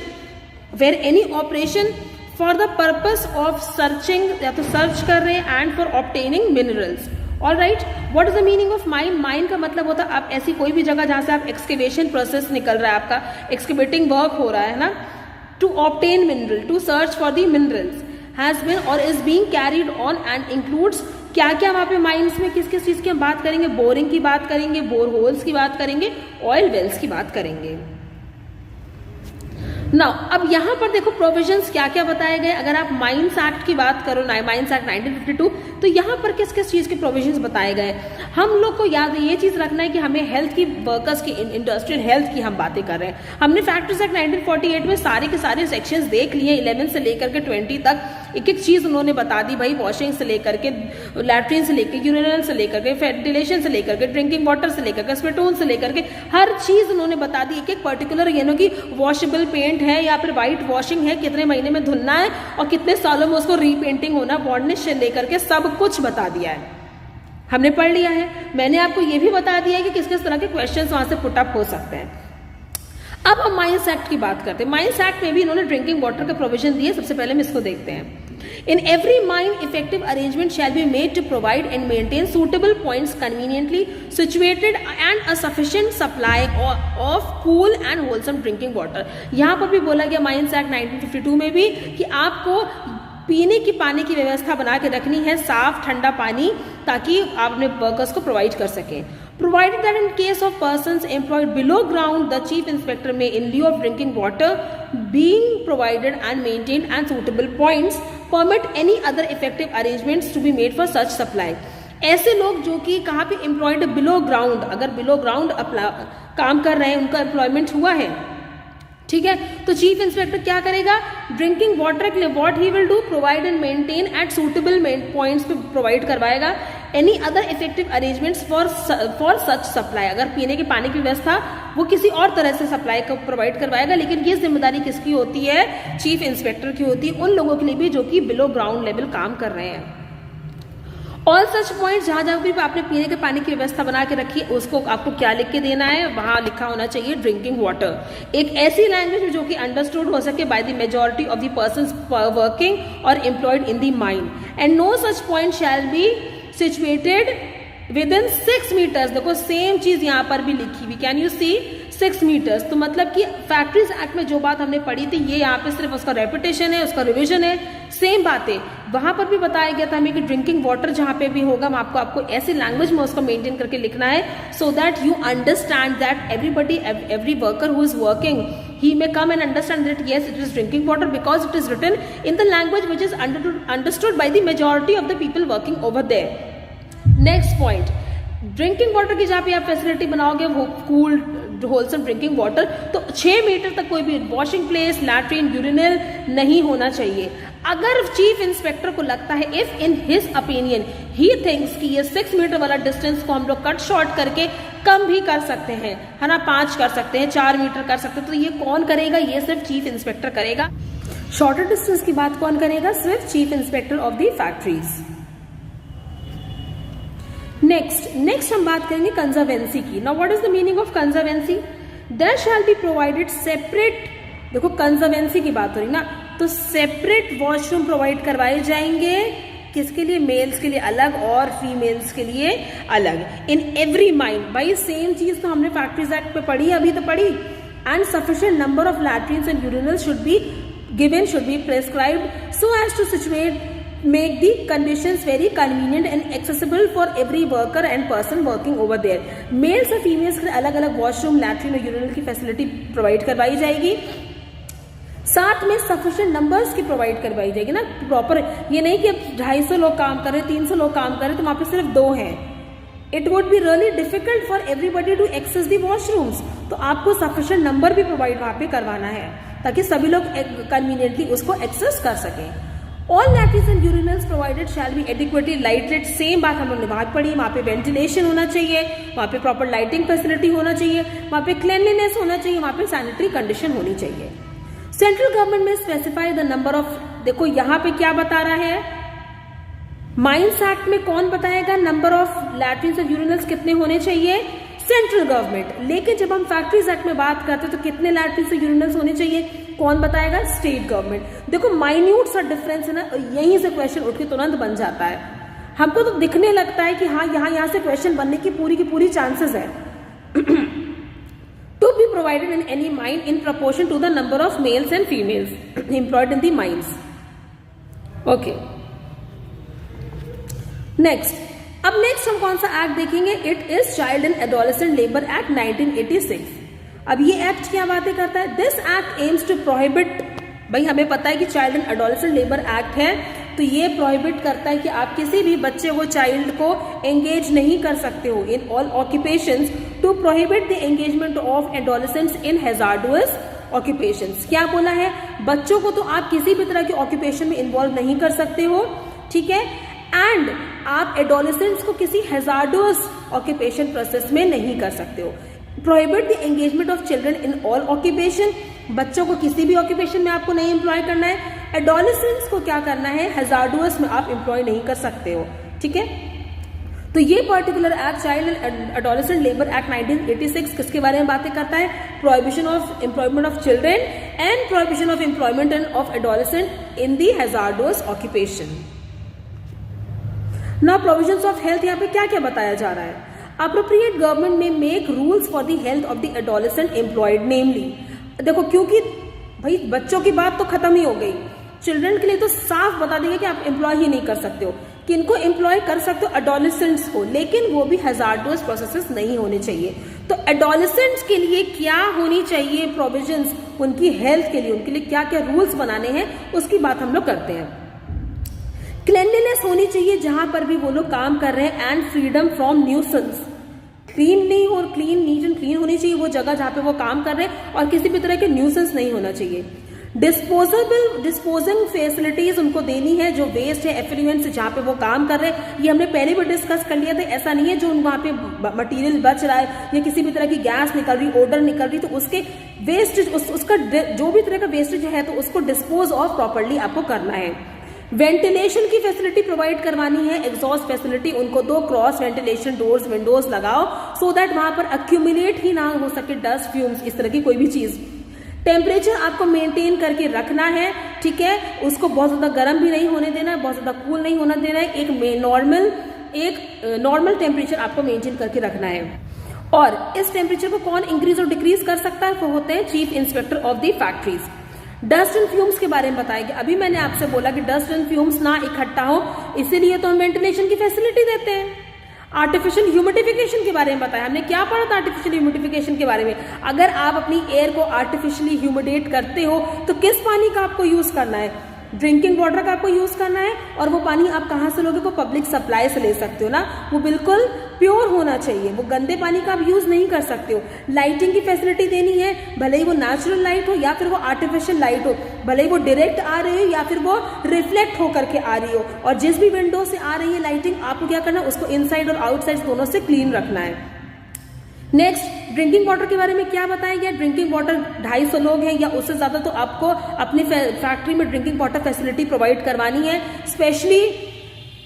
where any operation for the purpose of searching, या तो सर्च कर रहे हैं and for obtaining minerals. All right, what is the meaning of mine. Mine का मतलब होता है आप ऐसी कोई भी जगह जहां से आप एक्सकेवेशन प्रोसेस निकल रहा है, आपका एक्सकेवेटिंग वर्क हो रहा है ना, to obtain mineral, to search for the minerals has been or is being carried on and includes. क्या क्या वहां पे माइंस में किस किस चीज की हम बात करेंगे, बोरिंग की बात करेंगे, बोर होल्स की बात करेंगे, ऑयल वेल्स की बात करेंगे. नाउ अब यहाँ पर देखो प्रोविजंस क्या क्या बताए गए. अगर आप माइंस एक्ट की बात करो, माइंस एक्ट 1952, तो यहाँ पर किस किस चीज के प्रोविजंस बताए गए. हम लोग को याद ये चीज रखना है कि हमें हेल्थ की, वर्कर्स की, इंडस्ट्रियल हेल्थ की हम बातें कर रहे हैं. हमने फैक्ट्रीज एक्ट 1948 में सारे के सारे सेक्शंस देख लिए 11 से लेकर के 20 तक. एक एक चीज उन्होंने बता दी भाई, वॉशिंग से लेकर के, लैट्रिन से लेकर, यूरिनल से लेकर के, वेंटिलेशन से लेकर के, ड्रिंकिंग वाटर से लेकर के, स्पिटून से लेकर के, हर चीज उन्होंने बता दी। एक एक पर्टिकुलर यानी कि वॉशेबल पेंट है या फिर व्हाइट वॉशिंग है, कितने महीने में धुलना है और कितने सालों में उसको रीपेंटिंग होना, वार्निश से लेकर के सब कुछ बता दिया है, हमने पढ़ लिया है। मैंने आपको ये भी बता दिया है कि किस किस तरह के क्वेश्चंस वहां से पुट अप हो सकते हैं। अब हम माइंस एक्ट की बात करते हैं। माइंस एक्ट में भी इन्होंने ड्रिंकिंग वाटर के प्रोविजन दिए। सबसे पहले हम इसको देखते हैं। In every mine, effective arrangement shall be made to provide and maintain suitable points conveniently situated and a sufficient supply of cool and wholesome drinking water। यहाँ पर भी बोला गया माइंस एक्ट 1952 में भी कि आपको पीने की पानी की व्यवस्था बना के रखनी है, साफ ठंडा पानी, ताकि आप अपने वर्कर्स को प्रोवाइड कर सकें। Provided that in case of persons employed below ground, the chief inspector may, in lieu of drinking water being provided and maintained and suitable points, permit any other effective arrangements to be made for such supply। ऐसे लोग जो कि कहाँ पे एम्प्लॉयड बिलो ग्राउंड, अगर बिलो ग्राउंड काम कर रहे हैं, उनका एम्प्लॉयमेंट हुआ है, ठीक है, तो चीफ इंस्पेक्टर क्या करेगा, ड्रिंकिंग वाटर के लिए what he will do, provide and maintain at suitable points पे प्रोवाइड करवाएगा any other effective arrangements for such supply. अगर पीने के पानी की व्यवस्था वो किसी और तरह से सप्लाई को प्रोवाइड करवाएगा, लेकिन ये जिम्मेदारी किसकी होती है, चीफ इंस्पेक्टर की होती है, उन लोगों के लिए भी जो कि बिलो ग्राउंड लेवल काम कर रहे हैं। ऑल सच पॉइंट, जहां जहां भी आपने पीने के पानी की व्यवस्था बना के रखी है, उसको आपको क्या लिख के देना है, वहां लिखा होना चाहिए ड्रिंकिंग वाटर। एक ऐसी लैंग्वेज जो कि अंडरस्टूड हो सके by the majority of the persons working or employed in the mine. And no such point shall be situated within 6 metres. देखो सेम चीज यहाँ पर भी लिखी हुई, कैन यू सी 6 मीटर्स। तो मतलब कि फैक्ट्रीज एक्ट में जो बात हमने पढ़ी थी, ये यहाँ पे सिर्फ उसका रेपिटेशन है, उसका रिविजन है, सेम बातें वहां पर भी बताया गया था हमें कि ड्रिंकिंग वाटर जहां पे भी होगा, आपको ऐसी लैंग्वेज में उसको मेंटेन करके लिखना है, so that you understand that everybody, every worker who is working, he may come and understand that yes, it is drinking water because it is written in the language which is understood by the majority of the people working over there। Next point, drinking water की जहां पे आप फैसिलिटी बनाओगे वो कूल होलसम ड्रिंकिंग वाटर, तो 6 मीटर तक कोई भी वॉशिंग प्लेस, लैट्रिन, यूरिनल नहीं होना चाहिए। अगर चीफ इंस्पेक्टर को लगता है, if in his opinion he thinks कि ये 6 मीटर वाला डिस्टेंस को हम लोग कट शॉर्ट करके कम भी कर सकते हैं, है ना, 5 कर सकते हैं, 4 मीटर कर सकते हैं, तो ये कौन करेगा, ये सिर्फ चीफ इंस्पेक्टर करेगा। शॉर्टर डिस्टेंस की बात कौन करेगा, सिर्फ chief inspector of the factories. Next हम बात करेंगे कंजर्वेंसी की। Now what is the meaning of conservancy, there shall be provided separate, देखो कंजर्वेंसी की बात हो रही ना, तो सेपरेट वॉशरूम प्रोवाइड करवाए जाएंगे, किसके लिए, मेल्स के लिए अलग और फीमेल्स के लिए अलग, इन एवरी माइन। भाई सेम चीज तो हमने फैक्ट्रीज एक्ट पे पढ़ी, अभी तो पढ़ी। And sufficient number of latrines and urinals should be given, should be prescribed so as to situate make the conditions very convenient and accessible for every worker and person working over there। Males और फीमेल्स के अलग अलग वॉशरूम, लैट्रिन और यूरिनल की फैसिलिटी प्रोवाइड करवाई जाएगी, साथ में सफिशिएंट नंबर्स की प्रोवाइड करवाई जाएगी ना, प्रॉपर ये नहीं कि अब 250 लोग काम कर रहे हैं, 300 लोग काम कर रहे हैं, तो वहां पे सिर्फ 2 हैं। It would be really difficult for everybody to access the washrooms, तो आपको सफिशिएंट नंबर भी प्रोवाइड वहां पे करवाना है ताकि सभी लोग कन्वीनियंटली उसको एक्सेस कर सकें। All latrines and urinals provided shall be adequately lighted। Same बात हम लोग ने बात पढ़ी, वहाँ पे वेंटिलेशन होना चाहिए, वहाँ पे प्रॉपर लाइटिंग फैसिलिटी होना चाहिए, वहाँ पे क्लेनलीनेस होना चाहिए, वहाँ पे सैनिटरी कंडीशन होनी चाहिए। सेंट्रल गवर्नमेंट में स्पेसिफाई द नंबर ऑफ, देखो यहाँ पे क्या बता रहा है, माइंस एक्ट में कौन बताएगा नंबर ऑफ लैट्रिन्स और यूरिनल्स कितने होने चाहिए, सेंट्रल गवर्नमेंट। लेकिन जब हम फैक्ट्रीज एक्ट में बात करते हैं तो कितने लैट्रिन्स और यूरिनल्स होने चाहिए, कौन बताएगा, स्टेट गवर्नमेंट। देखो माइन्यूट सा डिफरेंस है ना, यहीं से क्वेश्चन उठ के तुरंत बन जाता है। हमको तो दिखने लगता है कि हाँ यहाँ से क्वेश्चन बनने की पूरी चांसेस है। To be provided in any mine in proportion to the number of males and females employed in the mines. Okay, next हम कौन सा एक्ट देखेंगे, it is child and adolescent labour act 1986। अब ये एक्ट क्या बातें करता है, this act aims to prohibit, भाई हमें पता है कि child and adolescent labour act है, तो ये प्रोहिबिट करता है कि आप किसी भी बच्चे को, चाइल्ड को एंगेज नहीं कर सकते हो in all occupations, to prohibit the engagement of adolescents in hazardous occupations. क्या बोला है, बच्चों को तो आप किसी भी तरह के ऑक्यूपेशन में इन्वॉल्व नहीं कर सकते हो, ठीक है, एंड आप एडोलेसेंट्स को किसी हैजार्डस ऑक्यूपेशन प्रोसेस में नहीं कर सकते हो। Prohibit the engagement of children in all occupation, बच्चों को किसी भी ऑक्यूपेशन में आपको नहीं एम्प्लॉय करना है। एडोलेसेंट्स को क्या करना है, हैजार्डस में आप एम्प्लॉय नहीं कर सकते हो, ठीक है। तो ये particular act child and adolescent labour act 1986 किसके बारे में बातें करता है, prohibition of employment of children and prohibition of employment of adolescent in the hazardous occupation. Now provisions of health, यहाँ पे क्या क्या बताया जा रहा है, appropriate government may make rules for the health of the adolescent employed, namely, देखो क्योंकि भाई बच्चों की बात तो खत्म ही हो गई, चिल्ड्रन के लिए तो साफ बता देंगे कि आप एम्प्लॉय ही नहीं कर सकते हो। किनको एम्प्लॉय कर सकते हो, एडोलेसेंट्स को, लेकिन वो भी हैजार्डस प्रोसेसेस नहीं होने चाहिए। तो एडोलेसेंट्स के लिए क्या होनी चाहिए प्रोविजंस, उनकी हेल्थ के लिए, उनके लिए क्या क्या रूल्स बनाने हैं, उसकी बात हम लोग करते हैं। क्लेanलीनेस होनी चाहिए जहां पर भी वो लोग काम कर रहे हैं, and freedom from nuisance, clean नहीं और क्लीन, नीट एंड क्लीन होनी चाहिए वो जगह जहां पे वो काम कर रहे हैं, और किसी भी तरह के न्यूसेंस नहीं होना चाहिए। डिस्पोजिंग फैसिलिटीज उनको देनी है, जो वेस्ट है एफ्लुएंट जहां पे वो काम कर रहे हैं, ये हमने पहले भी डिस्कस कर लिया था। ऐसा नहीं है जो वहां पे मटेरियल बच रहा है या किसी भी तरह की गैस निकल रही, ओडर निकल रही, तो उसके वेस्टेज, उसका जो भी तरह का वेस्टेज है तो उसको डिस्पोज ऑफ प्रॉपरली आपको करना है। वेंटिलेशन की फैसिलिटी प्रोवाइड करवानी है, एग्जॉस्ट फैसिलिटी उनको दो, क्रॉस वेंटिलेशन डोर्स विंडोज लगाओ, सो दैट वहां पर अक्यूमुलेट ही ना हो सके डस्ट फ्यूम्स, इस तरह की कोई भी चीज। टेम्परेचर आपको मेंटेन करके रखना है, ठीक है, उसको बहुत ज्यादा गर्म भी नहीं होने देना है, बहुत ज्यादा कूल नहीं होना देना है, एक नॉर्मल टेम्परेचर आपको मेंटेन करके रखना है। और इस टेम्परेचर को कौन इंक्रीज और डिक्रीज कर सकता है, वो होते हैं chief inspector of the factories. Dust and fumes के बारे में बताया गया, अभी मैंने आपसे बोला कि डस्ट एंड फ्यूम्स ना इकट्ठा हो, इसीलिए तो हम वेंटिलेशन की फैसिलिटी देते हैं। आर्टिफिशियल ह्यूमिडिफिकेशन के बारे में बताया, हमने क्या पढ़ा था आर्टिफिशियल ह्यूमिडिफिकेशन के बारे में, अगर आप अपनी एयर को आर्टिफिशियली ह्यूमिडेट करते हो तो किस पानी का आपको यूज करना है, ड्रिंकिंग वाटर का आपको यूज करना है, और वो पानी आप कहाँ से लोगे, वो पब्लिक सप्लाई से ले सकते हो ना, वो बिल्कुल प्योर होना चाहिए, वो गंदे पानी का आप यूज नहीं कर सकते हो। लाइटिंग की फैसिलिटी देनी है, भले ही वो नेचुरल लाइट हो या फिर वो आर्टिफिशियल लाइट हो, भले ही वो डायरेक्ट आ रही हो या फिर वो रिफ्लेक्ट होकर के आ रही हो, और जिस भी विंडो से आ रही है लाइटिंग, आपको क्या करना है, उसको इनसाइड और आउटसाइड दोनों से क्लीन रखना है। नेक्स्ट, ड्रिंकिंग वाटर के बारे में क्या बताया गया, ड्रिंकिंग वाटर 250 लोग हैं या उससे ज्यादा तो आपको अपनी फैक्ट्री में ड्रिंकिंग वाटर फैसिलिटी प्रोवाइड करवानी है, स्पेशली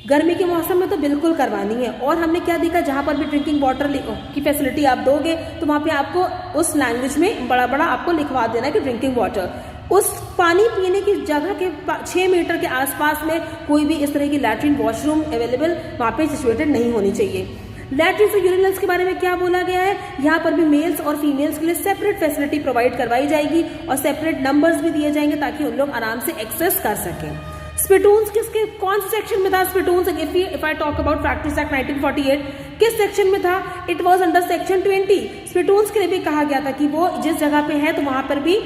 गर्मी के मौसम में तो बिल्कुल करवानी है। और हमने क्या देखा, जहां पर भी ड्रिंकिंग वाटर की फैसिलिटी आप दोगे तो वहां पे आपको उस लैंग्वेज में बड़ा बड़ा आपको लिखवा देना है कि ड्रिंकिंग वाटर, उस पानी पीने की जगह के 6 मीटर के आसपास में कोई भी इस तरह की लैट्रिन वॉशरूम अवेलेबल वहां पे सिचुएटेड नहीं होनी चाहिए। लैट्रिन्स और यूरिनल्स के बारे में क्या बोला गया है, यहाँ पर भी मेल्स और फीमेल्स के लिए सेपरेट फैसिलिटी प्रोवाइड करवाई जाएगी और सेपरेट नंबर्स भी दिए जाएंगे ताकि उन लोग आराम से एक्सेस कर सकें। स्पिटून्स किसके कौन से सेक्शन में था, spittoons if I talk about factories act 1948 किस सेक्शन में था, it was under section 20। Spittoons के लिए भी कहा गया था कि वो जिस जगह पे है तो वहां पर भी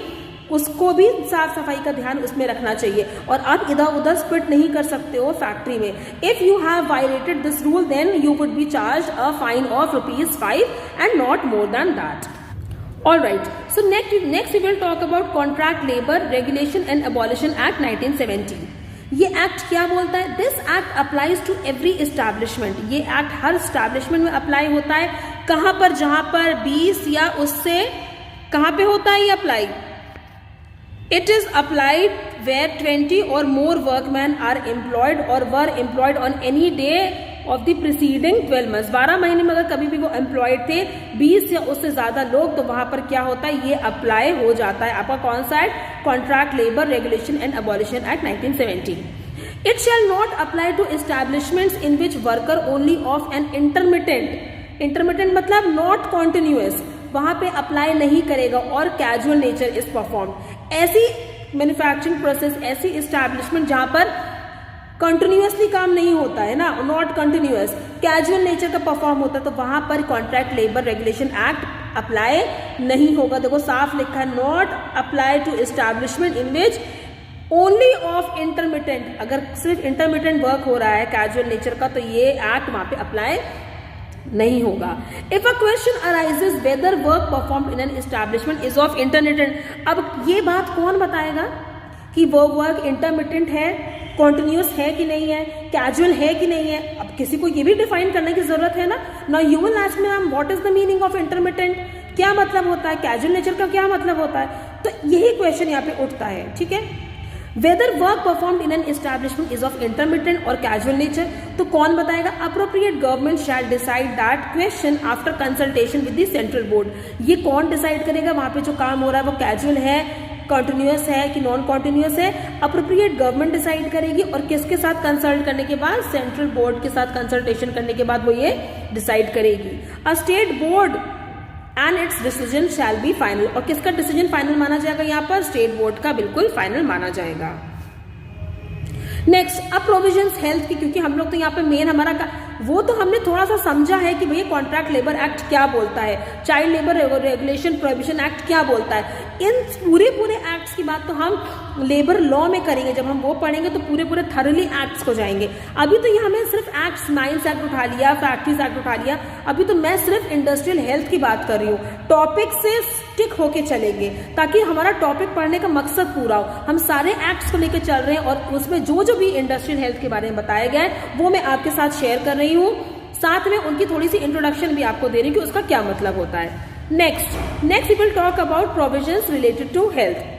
उसको भी साफ सफाई का ध्यान उसमें रखना चाहिए, और आप इधर उधर स्पिट नहीं कर सकते हो फैक्ट्री में। If you have violated this rule then you would be charge a fine of ₹5 and not more than that. Alright, so next we will talk about Contract Labor Regulation and Abolition Act 1970। ये एक्ट क्या बोलता है, this act applies to every establishment, ये एक्ट हर एस्टैब्लिशमेंट में अप्लाई होता है। कहां पर, जहां पर 20 या उससे कहां पे होता है ये apply, It is applied where 20 or more workmen are employed or were employed on any day of the preceding 12 months। 12 महीने में अगर कभी भी वो एम्प्लॉयड थे 20 या उससे ज्यादा लोग, तो वहां पर क्या होता है, ये अप्लाई हो जाता है आपका कौन सा act, contract labour regulation and abolition act 1970। It shall not apply to establishments in which worker only of an intermittent मतलब not continuous, वहां पे अप्लाई नहीं करेगा, और कैजुअल नेचर इज परफॉर्म। ऐसी मैन्युफैक्चरिंग प्रोसेस, ऐसी एस्टैब्लिशमेंट जहां पर कंटिन्यूअसली काम नहीं होता है ना, नॉट कंटिन्यूअस, कैजुअल नेचर का परफॉर्म होता है, तो वहां पर contract labour regulation act apply नहीं होगा। देखो साफ लिखा है, not apply to establishment in which only of intermittent, अगर सिर्फ इंटरमिटेंट वर्क हो रहा है कैजुअल नेचर का, तो ये एक्ट वहां पे अप्लाई नहीं होगा। If a question arises whether work performed in an establishment is of intermittent, अब ये बात कौन बताएगा कि वो वर्क इंटरमिटेंट है, कॉन्टिन्यूस है कि नहीं है, कैजुअल है कि नहीं है। अब किसी को ये भी डिफाइन करने की जरूरत है ना। Now you will ask me ma'am what is the meaning of intermittent, क्या मतलब होता है, कैजुअल नेचर का क्या मतलब होता है, तो यही क्वेश्चन यहाँ पे उठता है, ठीक है। Whether work performed in an establishment is of intermittent or casual nature, तो कौन बताएगा, appropriate government shall decide that question after consultation with the central board. ये कौन डिसाइड करेगा वहां पे जो काम हो रहा है वो कैजुअल है, कॉन्टिन्यूस है कि नॉन कॉन्टिन्यूस है, अप्रोप्रिएट गवर्नमेंट डिसाइड करेगी और किसके साथ कंसल्ट करने के बाद, सेंट्रल बोर्ड के साथ कंसल्टेशन करने के बाद वो ये डिसाइड करेगी। A state board and it's decision shall be final, और किसका डिसीजन फाइनल माना जाएगा, यहाँ पर स्टेट बोर्ड का बिल्कुल फाइनल माना जाएगा। नेक्स्ट, अब प्रोविजंस हेल्थ की, क्योंकि हम लोग तो यहाँ पे मेन हमारा वो तो हमने थोड़ा सा समझा है कि भैया कॉन्ट्रैक्ट लेबर एक्ट क्या बोलता है, child labour regulation prohibition act क्या बोलता है, इन पूरे एक्ट्स की बात तो हम लेबर लॉ में करेंगे। जब हम वो पढ़ेंगे तो पूरे थरली एक्ट्स को जाएंगे। अभी तो ये हमें सिर्फ एक्ट्स, माइंस एक्ट उठा लिया, फैक्ट्रीज एक्ट उठा लिया, अभी तो मैं सिर्फ इंडस्ट्रियल हेल्थ की बात कर रही हूँ। टॉपिक से स्टिक होके चलेंगे ताकि हमारा टॉपिक पढ़ने का मकसद पूरा हो। हम सारे एक्ट्स को लेकर चल रहे हैं और उसमें जो भी इंडस्ट्रियल हेल्थ के बारे में बताया गया है वो मैं आपके साथ शेयर कर रही हूँ, साथ में उनकी थोड़ी सी इंट्रोडक्शन भी आपको दे रही हूँ कि उसका क्या मतलब होता है। Next we will talk about provisions related to health.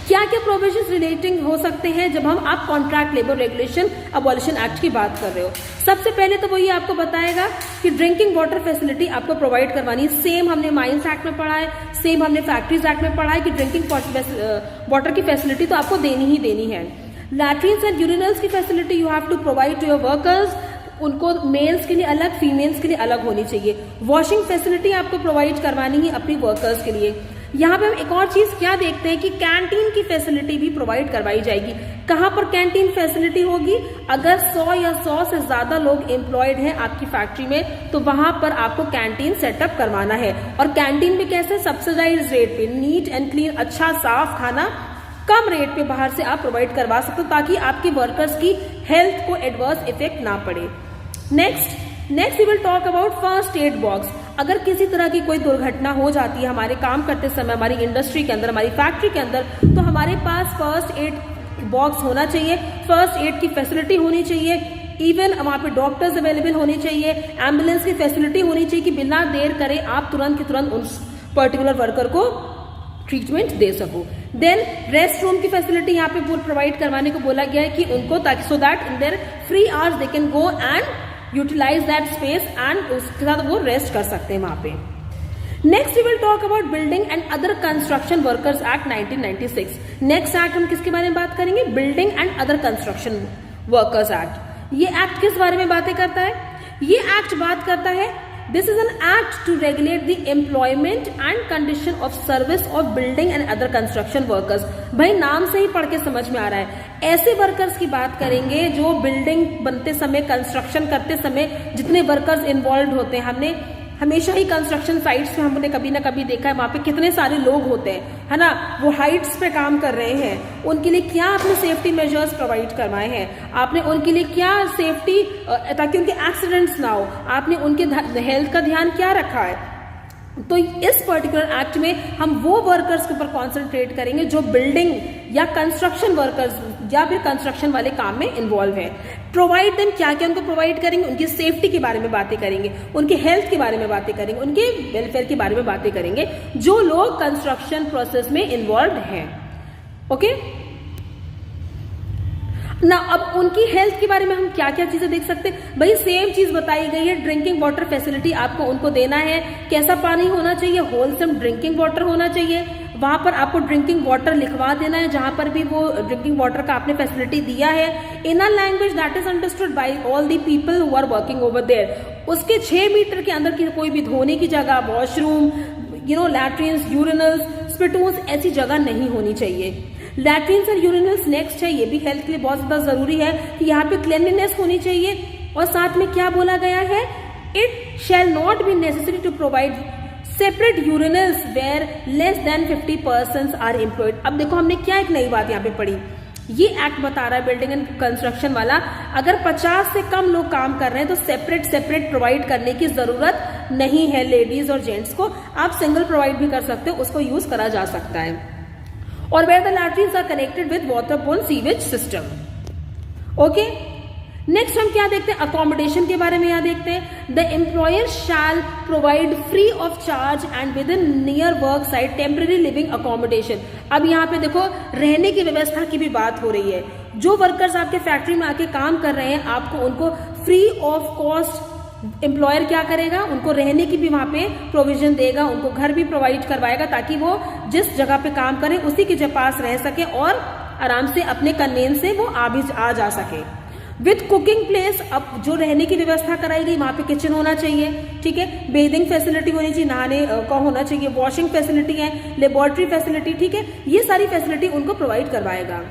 क्या क्या प्रोविजंस रिलेटिंग हो सकते हैं जब हम आप contract labour regulation abolition act की बात कर रहे हो। सबसे पहले तो वो ये आपको बताएगा कि ड्रिंकिंग वाटर फैसिलिटी आपको प्रोवाइड करवानी है। सेम हमने माइंस एक्ट में पढ़ा है, सेम हमने फैक्ट्रीज एक्ट में पढ़ा है कि ड्रिंकिंग वाटर की फैसिलिटी तो आपको देनी ही देनी है। लैट्रिन्स एंड यूरिनल्स की facility you have to provide to your workers, उनको मेल्स के लिए अलग, फीमेल्स के लिए अलग होनी चाहिए। वॉशिंग फैसिलिटी आपको प्रोवाइड करवानी है अपनी वर्कर्स के लिए। यहाँ पे हम एक और चीज क्या देखते हैं कि कैंटीन की फैसिलिटी भी प्रोवाइड करवाई जाएगी। कहाँ पर कैंटीन फैसिलिटी होगी, अगर 100 या 100 से ज्यादा लोग एम्प्लॉयड हैं आपकी फैक्ट्री में तो वहां पर आपको कैंटीन सेटअप करवाना है। और कैंटीन में कैसे, सब्सिडाइज रेट पे, नीट एंड क्लीन, अच्छा साफ खाना कम रेट पे बाहर से आप प्रोवाइड करवा सकते हो ताकि आपके वर्कर्स की हेल्थ को एडवर्स इफेक्ट ना पड़े। Next we will talk about first aid box. अगर किसी तरह की कोई दुर्घटना हो जाती है हमारे काम करते समय, हमारी इंडस्ट्री के अंदर, हमारी फैक्ट्री के अंदर, तो हमारे पास फर्स्ट एड बॉक्स होना चाहिए, फर्स्ट एड की फैसिलिटी होनी चाहिए, इवन वहां पे डॉक्टर्स अवेलेबल होने चाहिए, एम्बुलेंस की फैसिलिटी होनी चाहिए कि बिना देर करे आप तुरंत उस पर्टिकुलर वर्कर को ट्रीटमेंट दे सको। देन रेस्ट रूम की फैसिलिटी यहाँ पे प्रोवाइड करवाने को बोला गया है कि उनको, ताकि so that in their free hours they can go and utilise that space and उसके साथ वो रेस्ट कर सकते हैं वहां पे। Next we will talk about building and other construction workers act 1996। Next act हम किसके बारे में बात करेंगे, building and other construction workers act. ये एक्ट किस बारे में बातें करता है, ये एक्ट बात करता है, this is an act to regulate the employment and condition of service of building and other construction workers. भाई नाम से ही पढ़ के समझ में आ रहा है, ऐसे वर्कर्स की बात करेंगे जो बिल्डिंग बनते समय, कंस्ट्रक्शन करते समय जितने वर्कर्स इन्वॉल्व होते हैं। हमने हमेशा ही कंस्ट्रक्शन साइट्स पे हमने कभी ना कभी देखा है, वहां पे कितने सारे लोग होते हैं, है ना, वो हाइट्स पे काम कर रहे हैं, उनके लिए क्या आपने सेफ्टी मेजर्स प्रोवाइड करवाए हैं, आपने उनके लिए क्या सेफ्टी, ताकि उनके एक्सीडेंट्स ना हो, आपने उनके हेल्थ का ध्यान क्या रखा है। तो इस पर्टिकुलर एक्ट में हम वो वर्कर्स के ऊपर कॉन्सेंट्रेट करेंगे जो बिल्डिंग या कंस्ट्रक्शन वर्कर्स या फिर कंस्ट्रक्शन वाले काम में इन्वॉल्व है। प्रोवाइड देम, क्या क्या उनको प्रोवाइड करेंगे, उनकी सेफ्टी के बारे में बातें करेंगे, उनके हेल्थ के बारे में बातें करेंगे, उनके वेलफेयर के बारे में बातें करेंगे जो लोग कंस्ट्रक्शन प्रोसेस में इन्वॉल्व हैं। ओके ना, अब उनकी हेल्थ के बारे में हम क्या क्या चीजें देख सकते हैं, भाई सेम चीज बताई गई है, ड्रिंकिंग वाटर फैसिलिटी आपको उनको देना है। कैसा पानी होना चाहिए, होलसम ड्रिंकिंग वाटर होना चाहिए। वहां पर आपको ड्रिंकिंग वाटर लिखवा देना है जहां पर भी वो ड्रिंकिंग वाटर का आपने फैसिलिटी दिया है, in a language that is understood by all the people who are working over there. उसके 6 मीटर के अंदर की कोई भी धोने की जगह, वॉशरूम, लैट्रिन्स, यूरिनल्स, स्पिटून्स, ऐसी जगह नहीं होनी चाहिए। लैट्रिन्स और यूरिनल्स नेक्स्ट है, ये भी हेल्थ के लिए बहुत ज्यादा जरूरी है कि यहाँ पे क्लीनलीनेस होनी चाहिए। और साथ में क्या बोला गया है, it shall not be necessary to provide separate urinals where less than 50 persons are employed. अब देखो हमने क्या एक नई बात यहाँ पे पढ़ी ये एक्ट बता रहा है बिल्डिंग एंड कंस्ट्रक्शन वाला, अगर 50 से कम लोग काम कर रहे हैं तो सेपरेट प्रोवाइड करने की जरूरत नहीं है लेडीज और जेंट्स को, आप सिंगल प्रोवाइड भी कर सकते हो, उसको यूज करा जा सकता है। और where the latrines are connected with waterborne sewage system. Okay, next हम क्या देखते हैं, अकोमोडेशन के बारे में यहाँ देखते हैं। The employer shell provide free of charge and with in near work site temporary living accommodation. अब यहाँ पे देखो रहने की व्यवस्था की भी बात हो रही है। जो वर्कर्स आपके फैक्ट्री में आके काम कर रहे हैं, आपको उनको फ्री ऑफ कॉस्ट एम्प्लॉयर क्या करेगा, उनको रहने की भी वहां पे प्रोविजन देगा, उनको घर भी प्रोवाइड करवाएगा ताकि वो जिस जगह पे काम करें उसी के पास रह सके और आराम से अपने कन्वेंस से वो आ जा सके। विथ कुकिंग प्लेस, अब जो रहने की व्यवस्था कराई गई वहां पे किचन होना चाहिए, ठीक है, बेदिंग फैसिलिटी होनी चाहिए, नहाने का होना चाहिए, वॉशिंग फैसिलिटी है, लेबोरेटरी फैसिलिटी, ठीक है, ये सारी फैसिलिटी उनको प्रोवाइड करवाएगा।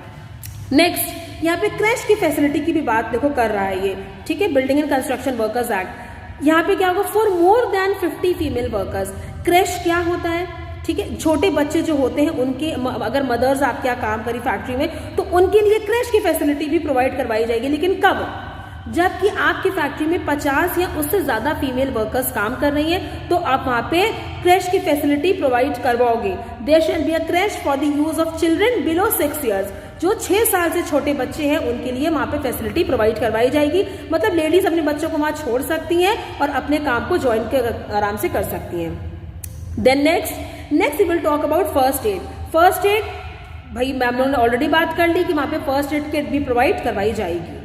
नेक्स्ट यहाँ पे क्रैश की फैसिलिटी की भी बात देखो कर रहा है ये, ठीक है, building and construction workers act. यहाँ पे क्या होगा, for more than 50 female workers. Crash क्या होता है, ठीक है, छोटे बच्चे जो होते हैं उनके, अगर मदर्स आपके यहाँ काम करी फैक्ट्री में तो उनके लिए क्रैश की फैसिलिटी भी प्रोवाइड करवाई जाएगी। लेकिन कब, जबकि आपकी फैक्ट्री में 50 या उससे ज्यादा फीमेल वर्कर्स काम कर रही हैं तो आप वहां पे क्रैश की फैसिलिटी प्रोवाइड करवाओगे। There shall be a creche for the use of children below 6 years. जो 6 साल से छोटे बच्चे हैं उनके लिए वहां पे फैसिलिटी प्रोवाइड करवाई जाएगी। मतलब लेडीज अपने बच्चों को वहां छोड़ सकती हैं और अपने काम को ज्वाइन कर आराम से कर सकती हैं। Then next we will talk about first aid. First aid भाई मैम ने ऑलरेडी बात कर ली कि वहां पे फर्स्ट एड किट भी प्रोवाइड करवाई जाएगी।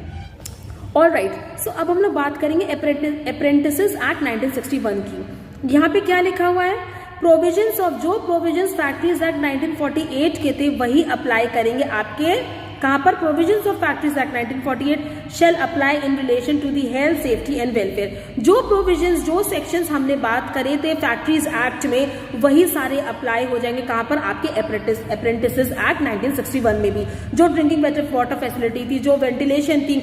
ऑलराइट, सो अब हम लोग बात करेंगे अप्रेंटिसेस एक्ट 1961 की। यहाँ पे क्या लिखा हुआ है, प्रोविजंस ऑफ, जो प्रोविजंस फैक्ट्रीज एक्ट 1948 के थे वही अप्लाई करेंगे आपके कहां पर, provisions of factories act 1948 shall apply in relation to the health safety and welfare. जो प्रोविजंस, जो सेक्शंस हमने बात करे थे फैक्ट्रीज एक्ट में वही सारे अप्लाई हो जाएंगे कहां पर, आपके अप्रेंटिसेस एक्ट 1961 में भी। जो ड्रिंकिंग वाटर फैसिलिटी थी, जो वेंटिलेशन थी,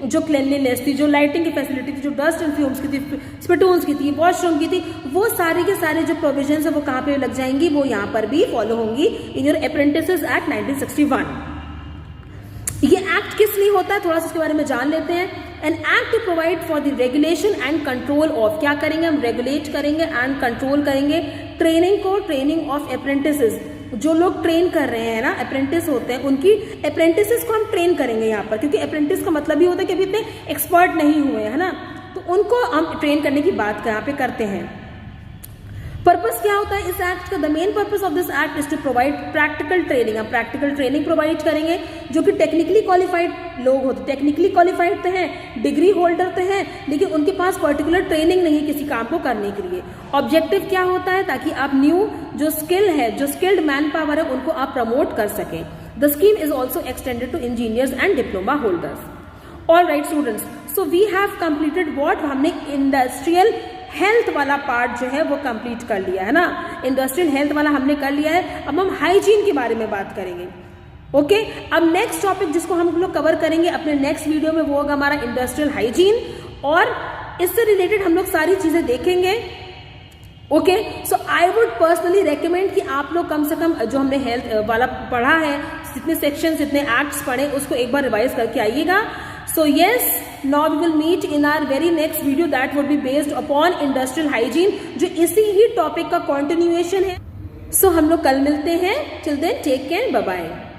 जो क्लीनलीनेस थी, जो लाइटिंग की फैसिलिटी थी, जो डस्ट एंड फ्यूम्स की थी, स्पिटून्स की थी, वॉशरूम की थी, वो सारे के सारे जो प्रोविजंस है वो कहां पे लग जाएंगी, वो यहाँ पर भी फॉलो होंगी इन योर अप्रेंटिसेस एक्ट 1961। ये एक्ट किस लिए होता है थोड़ा सा उसके बारे में जान लेते हैं। An act to provide for the regulation and control of, क्या करेंगे हम, रेगुलेट करेंगे एंड कंट्रोल करेंगे ट्रेनिंग ऑफ अप्रेंटिसेस। जो लोग ट्रेन कर रहे हैं ना, अप्रेंटिस होते हैं, उनकी अप्रेंटिसेस को हम ट्रेन करेंगे यहाँ पर, क्योंकि अप्रेंटिस का मतलब ही होता है कि अभी इतने एक्सपर्ट नहीं हुए है ना, तो उनको हम ट्रेन करने की बात यहाँ पे करते हैं। पर्पस क्या होता है इस एक्ट का, the main purpose of this act is to provide practical training. हम प्रैक्टिकल ट्रेनिंग प्रोवाइड करेंगे जो कि टेक्निकली क्वालिफाइड लोग होते, टेक्निकली क्वालिफाइड तो हैं, डिग्री होल्डर तो हैं, लेकिन उनके पास पर्टिकुलर ट्रेनिंग नहीं किसी काम को करने के लिए। ऑब्जेक्टिव क्या होता है, ताकि आप न्यू जो स्किल है, जो स्किल्ड मैन पावर है, उनको आप प्रमोट कर सकें। The scheme is also extended to engineers and diploma holders. All right students, so we have completed what, हमने इंडस्ट्रियल हेल्थ वाला पार्ट जो है वो कंप्लीट कर लिया है ना, इंडस्ट्रियल हेल्थ वाला हमने कर लिया है। अब हम हाइजीन के बारे में बात करेंगे। ओके, अब नेक्स्ट टॉपिक जिसको हम लोग कवर करेंगे अपने नेक्स्ट वीडियो में वो होगा हमारा इंडस्ट्रियल हाइजीन, और इससे रिलेटेड हम लोग सारी चीजें देखेंगे। Okay, so I would personally recommend कि आप लोग कम से कम जो हमने हेल्थ वाला पढ़ा है, जितने सेक्शन, जितने एक्ट्स पढ़े, उसको एक बार रिवाइज करके आइएगा। So yes, now we will meet in our very next video that would be based upon industrial hygiene, जो इसी ही टॉपिक का continuation है। So हम लोग कल मिलते हैं। Till then, take care, bye bye.